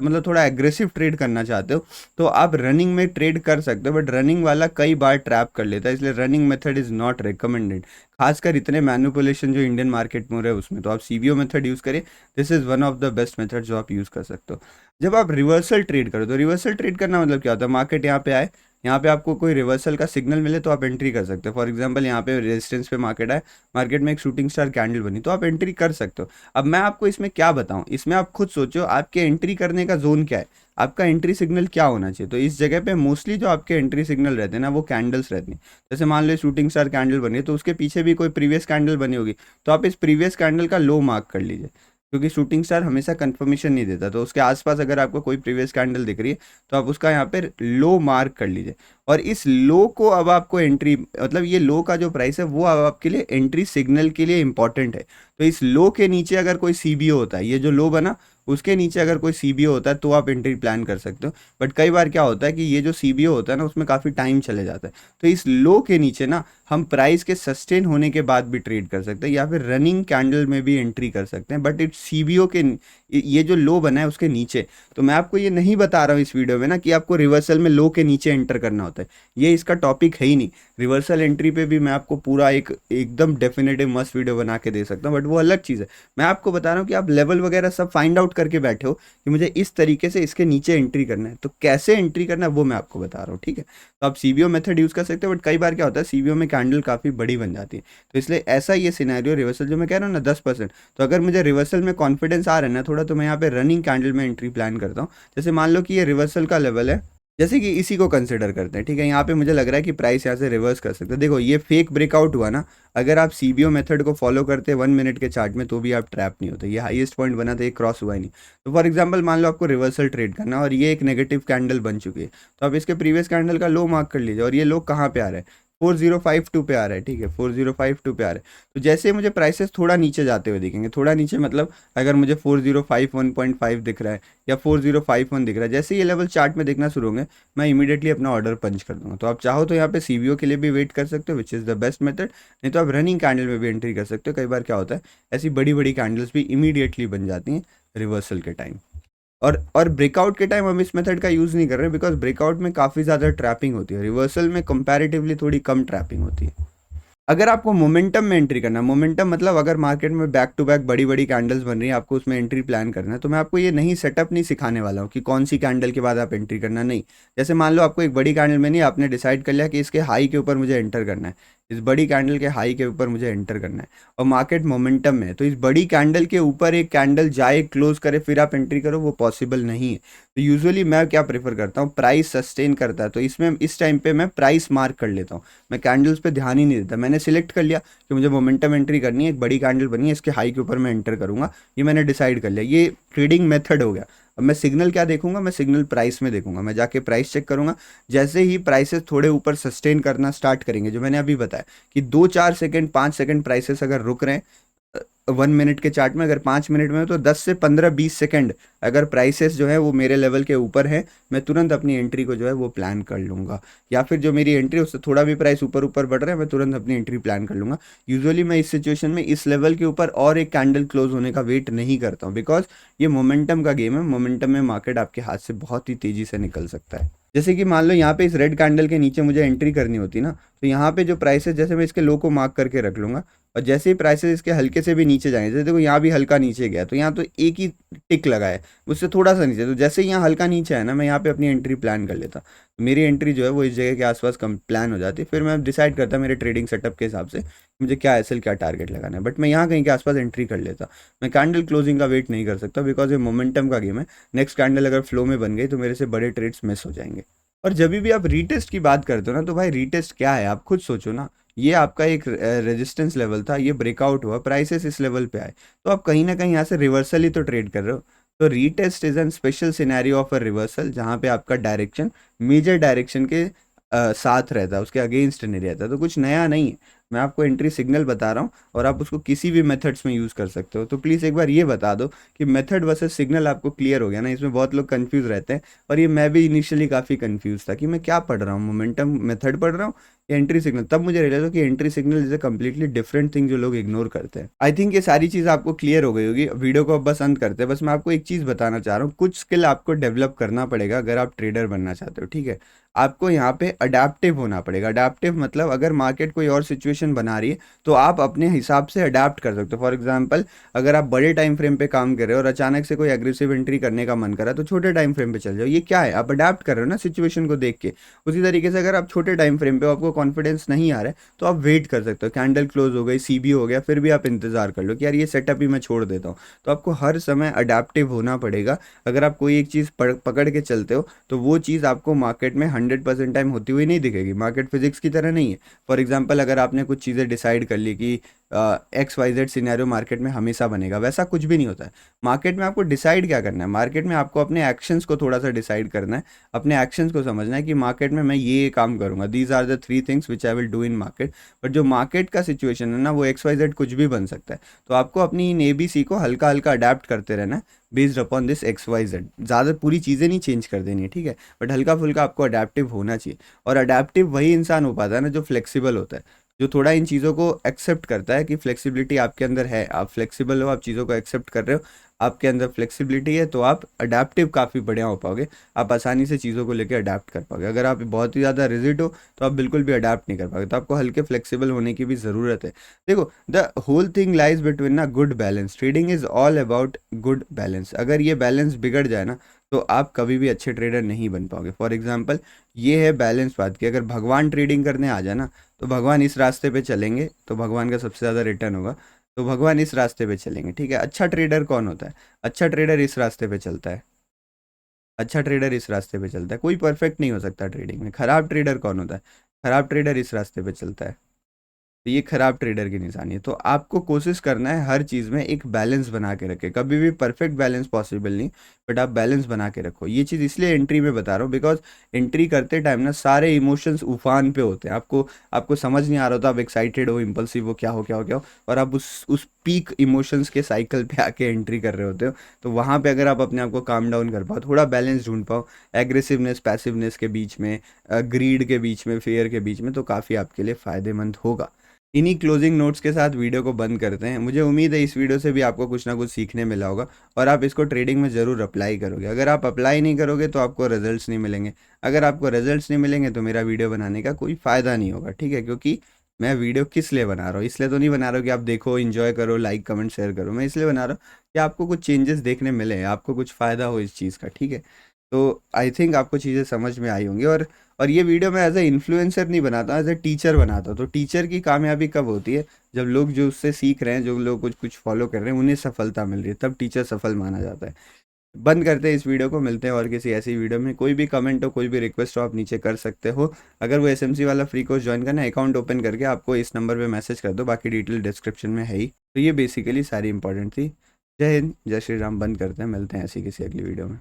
मतलब थोड़ा एग्रेसिव ट्रेड करना चाहते हो, तो आप रनिंग में ट्रेड कर सकते हो, बट रनिंग वाला कई बार ट्रैप कर लेता है, इसलिए running method is not recommended. खासकर इतने मैनिपुलेशन जो इंडियन मार्केट में हो रहे हैं उसमें, तो आप सीबीओ मेथड यूज़ करें। This is one of the best method जो आप यूज़ कर सकते हो। जब आप रिवर्सल ट्रेड करो, तो रिवर्सल ट्रेड करना मतलब क्या होता है, मार्केट यहाँ पे आए, यहाँ पे आपको कोई रिवर्सल का सिग्नल मिले तो आप एंट्री कर सकते हो। फॉर एग्जांपल यहाँ पे रेजिस्टेंस पे मार्केट है, मार्केट में एक शूटिंग स्टार कैंडल बनी, तो आप एंट्री कर सकते हो। अब मैं आपको इसमें क्या बताऊं, इसमें आप खुद सोचो आपके एंट्री करने का जोन क्या है, आपका एंट्री सिग्नल क्या होना चाहिए। तो इस जगह पे मोस्टली जो आपके एंट्री सिग्नल रहते हैं ना, वो कैंडल्स रहती हैं। जैसे मान लो शूटिंग स्टार कैंडल बनी है, तो उसके पीछे भी कोई प्रीवियस कैंडल बनी होगी, तो आप इस प्रीवियस कैंडल का लो मार्क कर लीजिए, क्योंकि शूटिंग स्टार हमेशा कंफर्मेशन नहीं देता। तो उसके आसपास अगर आपको कोई प्रीवियस कैंडल दिख रही है, तो आप उसका यहाँ पे लो मार्क कर लीजिए। और इस लो को अब आपको एंट्री, मतलब ये लो का जो प्राइस है वो अब आपके लिए एंट्री सिग्नल के लिए इंपॉर्टेंट है। तो इस लो के नीचे अगर कोई सीबीओ होता है, ये जो लो बना उसके नीचे अगर कोई सीबीओ होता है, तो आप एंट्री प्लान कर सकते हो। बट कई बार क्या होता है कि ये जो सीबीओ होता है ना, उसमें काफ़ी टाइम चले जाता है। तो इस लो के नीचे ना हम प्राइस के सस्टेन होने के बाद भी ट्रेड कर सकते हैं, या फिर रनिंग कैंडल में भी एंट्री कर सकते हैं, बट इट्स सीबीओ के ये जो लो बना है उसके नीचे। तो मैं आपको ये नहीं बता रहा हूँ इस वीडियो में ना कि आपको रिवर्सल में लो के नीचे एंटर करना होता है, ये इसका टॉपिक है ही नहीं। रिवर्सल एंट्री पे भी मैं आपको पूरा एक एकदम डेफिनेटिव मस्त वीडियो बना के दे सकता हूँ, बट वो अलग चीज़ है। मैं आपको बता रहा हूँ कि आप लेवल वगैरह सब फाइंड आउट करके बैठे हो कि मुझे इस तरीके से इसके नीचे एंट्री करना है, तो कैसे एंट्री करना है वो मैं आपको बता रहा हूँ, ठीक है। तो आप सीबीओ मेथड यूज़ कर सकते हो, बट कई बार क्या होता है सीबीओ में कैंडल काफ़ी बड़ी बन जाती है। तो इसलिए ऐसा ये सिनेरियो रिवर्सल जो मैं कह रहा हूँ ना 10%, तो अगर मुझे रिवर्सल में कॉन्फिडेंस आ रहा है ना थोड़ा, तो मैं यहाँ पे रनिंग कैंडल में एंट्री प्लान करता हूँ। जैसे मान लो कि ये रिवर्सल का लेवल है, जैसे कि इसी को कंसिडर करते हैं, ठीक है। यहाँ पे मुझे लग रहा है कि प्राइस यहाँ से रिवर्स कर सकते हैं। देखो ये फेक ब्रेकआउट हुआ ना, अगर आप सीबीओ मेथड को फॉलो करते हैं 1 मिनट के चार्ट में, तो भी आप ट्रैप नहीं होते। ये हाईएस्ट पॉइंट बना था, ये क्रॉस हुआ ही नहीं। तो फॉर एग्जांपल मान लो आपको रिवर्सल ट्रेड करना और ये एक नेगेटिव कैंडल बन चुकी है, तो आप इसके प्रीवियस कैंडल का लो मार्क कर लीजिए। और ये लो कहाँ पे आ रहा है, 4052 पे आ रहा है, ठीक है, 4052 पे आ रहा है। तो जैसे मुझे प्राइसेस थोड़ा नीचे जाते हुए दिखेंगे, थोड़ा नीचे मतलब अगर मुझे 4051.5 दिख रहा है या 4051 दिख रहा है, जैसे ये लेवल चार्ट में दिखना शुरू होंगे, मैं इमीडिएटली अपना ऑर्डर पंच कर दूंगा। तो आप चाहो तो यहाँ पे सीबीओ के लिए भी वेट कर सकते हो, which is the best method. नहीं तो आप रनिंग कैंडल में भी एंट्री कर सकते हो। कई बार क्या होता है ऐसी बड़ी बड़ी कैंडल्स भी इमीडिएटली बन जाती हैं रिवर्सल के टाइम। और ब्रेकआउट के टाइम हम इस मेथड का यूज़ नहीं कर रहे, बिकॉज ब्रेकआउट में काफ़ी ज़्यादा ट्रैपिंग होती है, रिवर्सल में कंपैरेटिवली थोड़ी कम ट्रैपिंग होती है। अगर आपको मोमेंटम में एंट्री करना है, मोमेंटम मतलब अगर मार्केट में बैक टू बैक बड़ी बड़ी कैंडल्स बन रही है, आपको उसमें एंट्री प्लान करना है, तो मैं आपको ये नहीं सेटअप नहीं सिखाने वाला हूँ कि कौन सी कैंडल के बाद आप एंट्री करना, नहीं। जैसे मान लो आपको एक बड़ी कैंडल में नहीं, आपने डिसाइड कर लिया कि इसके हाई के ऊपर मुझे एंटर करना है, इस बड़ी कैंडल के हाई के ऊपर मुझे एंटर करना है, और मार्केट मोमेंटम में है, तो इस बड़ी कैंडल के ऊपर एक कैंडल जाए क्लोज करे फिर आप एंट्री करो, वो पॉसिबल नहीं है। तो यूजुअली मैं क्या प्रेफर करता हूँ, प्राइस सस्टेन करता है तो इसमें इस टाइम पे मैं प्राइस मार्क कर लेता हूँ, मैं कैंडल्स पे ध्यान ही नहीं देता। मैंने सिलेक्ट कर लिया कि मुझे मोमेंटम एंट्री करनी है, एक बड़ी कैंडल बनी है, इसके हाई के ऊपर मैं एंटर करूंगा, ये मैंने डिसाइड कर लिया, ये ट्रेडिंग मेथड हो गया। अब मैं सिग्नल क्या देखूंगा, मैं सिग्नल प्राइस में देखूंगा, मैं जाके प्राइस चेक करूंगा। जैसे ही प्राइसेस थोड़े ऊपर सस्टेन करना स्टार्ट करेंगे, जो मैंने अभी बताया कि 2-4 सेकंड 5 सेकंड प्राइसेस अगर रुक रहे हैं 1 मिनट के चार्ट में, अगर 5 मिनट में हो तो 10 से 15-20 सेकंड अगर प्राइसेस जो है वो मेरे लेवल के ऊपर है, मैं तुरंत अपनी एंट्री को जो है वो प्लान कर लूंगा। या फिर जो मेरी एंट्री उससे थोड़ा भी प्राइस ऊपर ऊपर बढ़ रहा है, मैं तुरंत अपनी एंट्री प्लान कर लूंगा। यूजुअली मैं इस सिचुएशन में इस लेवल के ऊपर और एक कैंडल क्लोज होने का वेट नहीं करता हूँ, बिकॉज ये मोमेंटम का गेम है। मोमेंटम में मार्केट आपके हाथ से बहुत ही तेजी से निकल सकता है। जैसे कि मान लो यहाँ पे इस रेड कैंडल के नीचे मुझे एंट्री करनी होती ना, तो यहाँ पे जो प्राइस है, जैसे मैं इसके लो को मार्क करके रख लूंगा, और जैसे ही प्राइसेस इसके हल्के से भी नीचे जाएंगे, जैसे देखो यहाँ भी हल्का नीचे गया, तो यहाँ तो एक ही टिक लगा है, उससे थोड़ा सा नीचे, तो जैसे ही यहाँ हल्का नीचे है ना, मैं यहाँ पे अपनी एंट्री प्लान कर लेता। मेरी एंट्री जो है वो इस जगह के आसपास कम प्लान हो जाती, फिर मैं डिसाइड करता मेरे ट्रेडिंग सेटअप के हिसाब से मुझे क्या एसएल क्या टारगेट लगाना है, बट मैं यहाँ कहीं के आसपास एंट्री कर लेता। मैं कैंडल क्लोजिंग का वेट नहीं कर सकता, बिकॉज ये मोमेंटम का गेम है। नेक्स्ट कैंडल अगर फ्लो में बन गई तो मेरे से बड़े ट्रेड्स मिस हो जाएंगे। और जब भी आप रीटेस्ट की बात करते हो ना, तो भाई रीटेस्ट क्या है आप खुद सोचो ना। ये आपका एक रेजिस्टेंस लेवल था, ये ब्रेकआउट हुआ, प्राइसेस इस लेवल पे आए, तो आप कहीं ना कहीं यहाँ से रिवर्सल ही तो ट्रेड कर रहे हो। तो retest is an special scenario of a reversal, जहाँ पे आपका डायरेक्शन मेजर डायरेक्शन के साथ रहता है, उसके अगेंस्ट नहीं रहता। तो कुछ नया नहीं है, मैं आपको एंट्री सिग्नल बता रहा हूँ, और आप उसको किसी भी मेथड्स में यूज़ कर सकते हो। तो प्लीज़ एक बार ये बता दो कि मेथड वर्सेस सिग्नल आपको क्लियर हो गया ना। इसमें बहुत लोग कंफ्यूज रहते हैं, और ये मैं भी इनिशियली काफ़ी कंफ्यूज था कि मैं क्या पढ़ रहा हूँ, मोमेंटम मेथड पढ़ रहा हूँ या एंट्री सिग्नल। तब मुझे रियलाइज हो कि entry signal is a completely different thing, जो लोग इग्नोर करते हैं। आई थिंक ये सारी चीज़ आपको क्लियर हो गई होगी। वीडियो को अब बस अंत करते हैं। बस मैं आपको एक चीज़ बताना चाह रहा हूँ, कुछ स्किल आपको डेवलप करना पड़ेगा अगर आप ट्रेडर बनना चाहते हो, ठीक है। आपको यहाँ पे अडेप्टिव होना पड़ेगा। अडेप्टिव मतलब अगर मार्केट कोई और सिचुएशन बना रही है तो आप अपने हिसाब से अडेप्ट कर सकते हो। फॉर एग्जांपल, अगर आप बड़े टाइम फ्रेम पे काम कर रहे हो और अचानक से कोई एग्रेसिव एंट्री करने का मन करा, तो छोटे टाइम फ्रेम पे चल जाओ। ये क्या है, आप अडेप्ट कर रहे हो ना सिचुएशन को देख के। उसी तरीके से अगर आप छोटे टाइम फ्रेम पे हो, आपको कॉन्फिडेंस नहीं आ रहा है, तो आप वेट कर सकते हो। कैंडल क्लोज हो गई, सीबी हो गया, फिर भी आप इंतजार कर लो कि यार ये सेटअप ही मैं छोड़ देता हूँ। तो आपको हर समय अडेप्टिव होना पड़ेगा। अगर आप कोई एक चीज़ पकड़ के चलते हो, तो वो चीज़ आपको मार्केट में 100% टाइम होती हुई नहीं दिखेगी। मार्केट फिजिक्स की तरह नहीं है। फॉर एग्जाम्पल, अगर आपने कुछ चीज़ें डिसाइड कर ली कि XYZ सिनेरियो मार्केट में हमेशा बनेगा, वैसा कुछ भी नहीं होता है। मार्केट में आपको डिसाइड क्या करना है, मार्केट में आपको अपने एक्शंस को थोड़ा सा डिसाइड करना है। अपने एक्शंस को समझना है कि मार्केट में मैं ये काम करूंगा, these are the 3 things which I will do in market. But जो मार्केट का सिचुएशन है ना, वो XYZ कुछ भी बन सकता है। तो आपको अपनी इन ABC को हल्का हल्का अडेप्ट करते रहना है बेस्ड अपॉन दिस XYZ। ज़्यादा पूरी चीज़ें नहीं चेंज कर देनी है, ठीक है, बट हल्का फुल्का आपको अडेप्टिव होना चाहिए। और अडेप्टिव वही इंसान हो पाता है ना जो फ्लेक्सिबल होता है, जो थोड़ा इन चीज़ों को एक्सेप्ट करता है कि फ्लेक्सिबिलिटी आपके अंदर है, आप फ्लेक्सिबल हो, आप चीज़ों को एक्सेप्ट कर रहे हो, आपके अंदर फ्लेक्सिबिलिटी है, तो आप अडेप्टिव काफ़ी बढ़िया हो पाओगे। आप आसानी से चीज़ों को लेकर अडेप्ट कर पाओगे। अगर आप बहुत ही ज़्यादा रिजिड हो तो आप बिल्कुल भी अडेप्ट नहीं कर पाओगे। तो आपको हल्के फ्लेक्सिबल होने की भी ज़रूरत है। देखो, the whole thing lies between ना good balance. Trading is all about good balance. अगर ये बैलेंस बिगड़ जाए ना, तो आप कभी भी अच्छे ट्रेडर नहीं बन पाओगे। फॉर एग्जाम्पल, ये है बैलेंस बात की। अगर भगवान ट्रेडिंग करने आ जाए ना, तो भगवान इस रास्ते पे चलेंगे तो भगवान का सबसे ज़्यादा रिटर्न होगा। तो भगवान इस रास्ते पे चलेंगे, ठीक है। अच्छा ट्रेडर कौन होता है? अच्छा ट्रेडर इस रास्ते पे चलता है। अच्छा ट्रेडर इस रास्ते पे चलता है। कोई परफेक्ट नहीं हो सकता ट्रेडिंग में। खराब ट्रेडर कौन होता है? खराब ट्रेडर इस रास्ते पे चलता है। तो ये खराब ट्रेडर की निशानी है। तो आपको कोशिश करना है हर चीज़ में एक बैलेंस बना के रखे। कभी भी परफेक्ट बैलेंस पॉसिबल नहीं, बट आप बैलेंस बना के रखो। ये चीज़ इसलिए एंट्री में बता रहा हूँ, बिकॉज एंट्री करते टाइम ना सारे इमोशंस उफान पे होते हैं। आपको आपको समझ नहीं आ रहा होता, आप एक्साइटेड हो, इम्पल्सिव हो, क्या हो क्या हो क्या हो, और आप उस पीक इमोशंस के साइकिल पे आके एंट्री कर रहे होते हो। तो वहाँ पे अगर आप अपने आप को काम डाउन कर पाओ, थोड़ा बैलेंस ढूंढ पाओ, एग्रेसिवनेस पैसिवनेस के बीच में, ग्रीड के बीच में, फेयर के बीच में, तो काफ़ी आपके लिए फ़ायदेमंद होगा। इन्हीं क्लोजिंग नोट्स के साथ वीडियो को बंद करते हैं। मुझे उम्मीद है इस वीडियो से भी आपको कुछ ना कुछ सीखने मिला होगा, और आप इसको ट्रेडिंग में ज़रूर अप्लाई करोगे। अगर आप अप्लाई नहीं करोगे तो आपको रिजल्ट्स नहीं मिलेंगे। अगर आपको रिजल्ट्स नहीं मिलेंगे तो मेरा वीडियो बनाने का कोई फ़ायदा नहीं होगा, ठीक है। क्योंकि मैं वीडियो किस लिए बना रहा हूँ, इसलिए तो नहीं बना रहा हूँ कि आप देखो, इन्जॉय करो, लाइक कमेंट शेयर करो। मैं इसलिए बना रहा हूँ कि आपको कुछ चेंजेस देखने मिले, आपको कुछ फ़ायदा हो इस चीज़ का, ठीक है। तो आई थिंक आपको चीज़ें समझ में आई होंगी। और ये वीडियो मैं एज ए इन्फ्लुएंसर नहीं बनाता, एज ए टीचर बनाता हूँ। तो टीचर की कामयाबी कब होती है? जब लोग जो उससे सीख रहे हैं, जो लोग कुछ कुछ फॉलो कर रहे हैं, उन्हें सफलता मिल रही है, तब टीचर सफल माना जाता है। बंद करते हैं इस वीडियो को, मिलते हैं और किसी ऐसी वीडियो में। कोई भी कमेंट हो, कोई भी रिक्वेस्ट हो, आप नीचे कर सकते हो। अगर वो SMC वाला फ्री कोर्स ज्वाइन करना है, अकाउंट ओपन करके आपको इस नंबर पे मैसेज कर दो, बाकी डिटेल डिस्क्रिप्शन में है ही। तो ये बेसिकली सारी इंपॉर्टेंट थी। जय हिंद, जय श्री राम। बंद करते हैं, मिलते हैं ऐसी किसी अगली वीडियो में।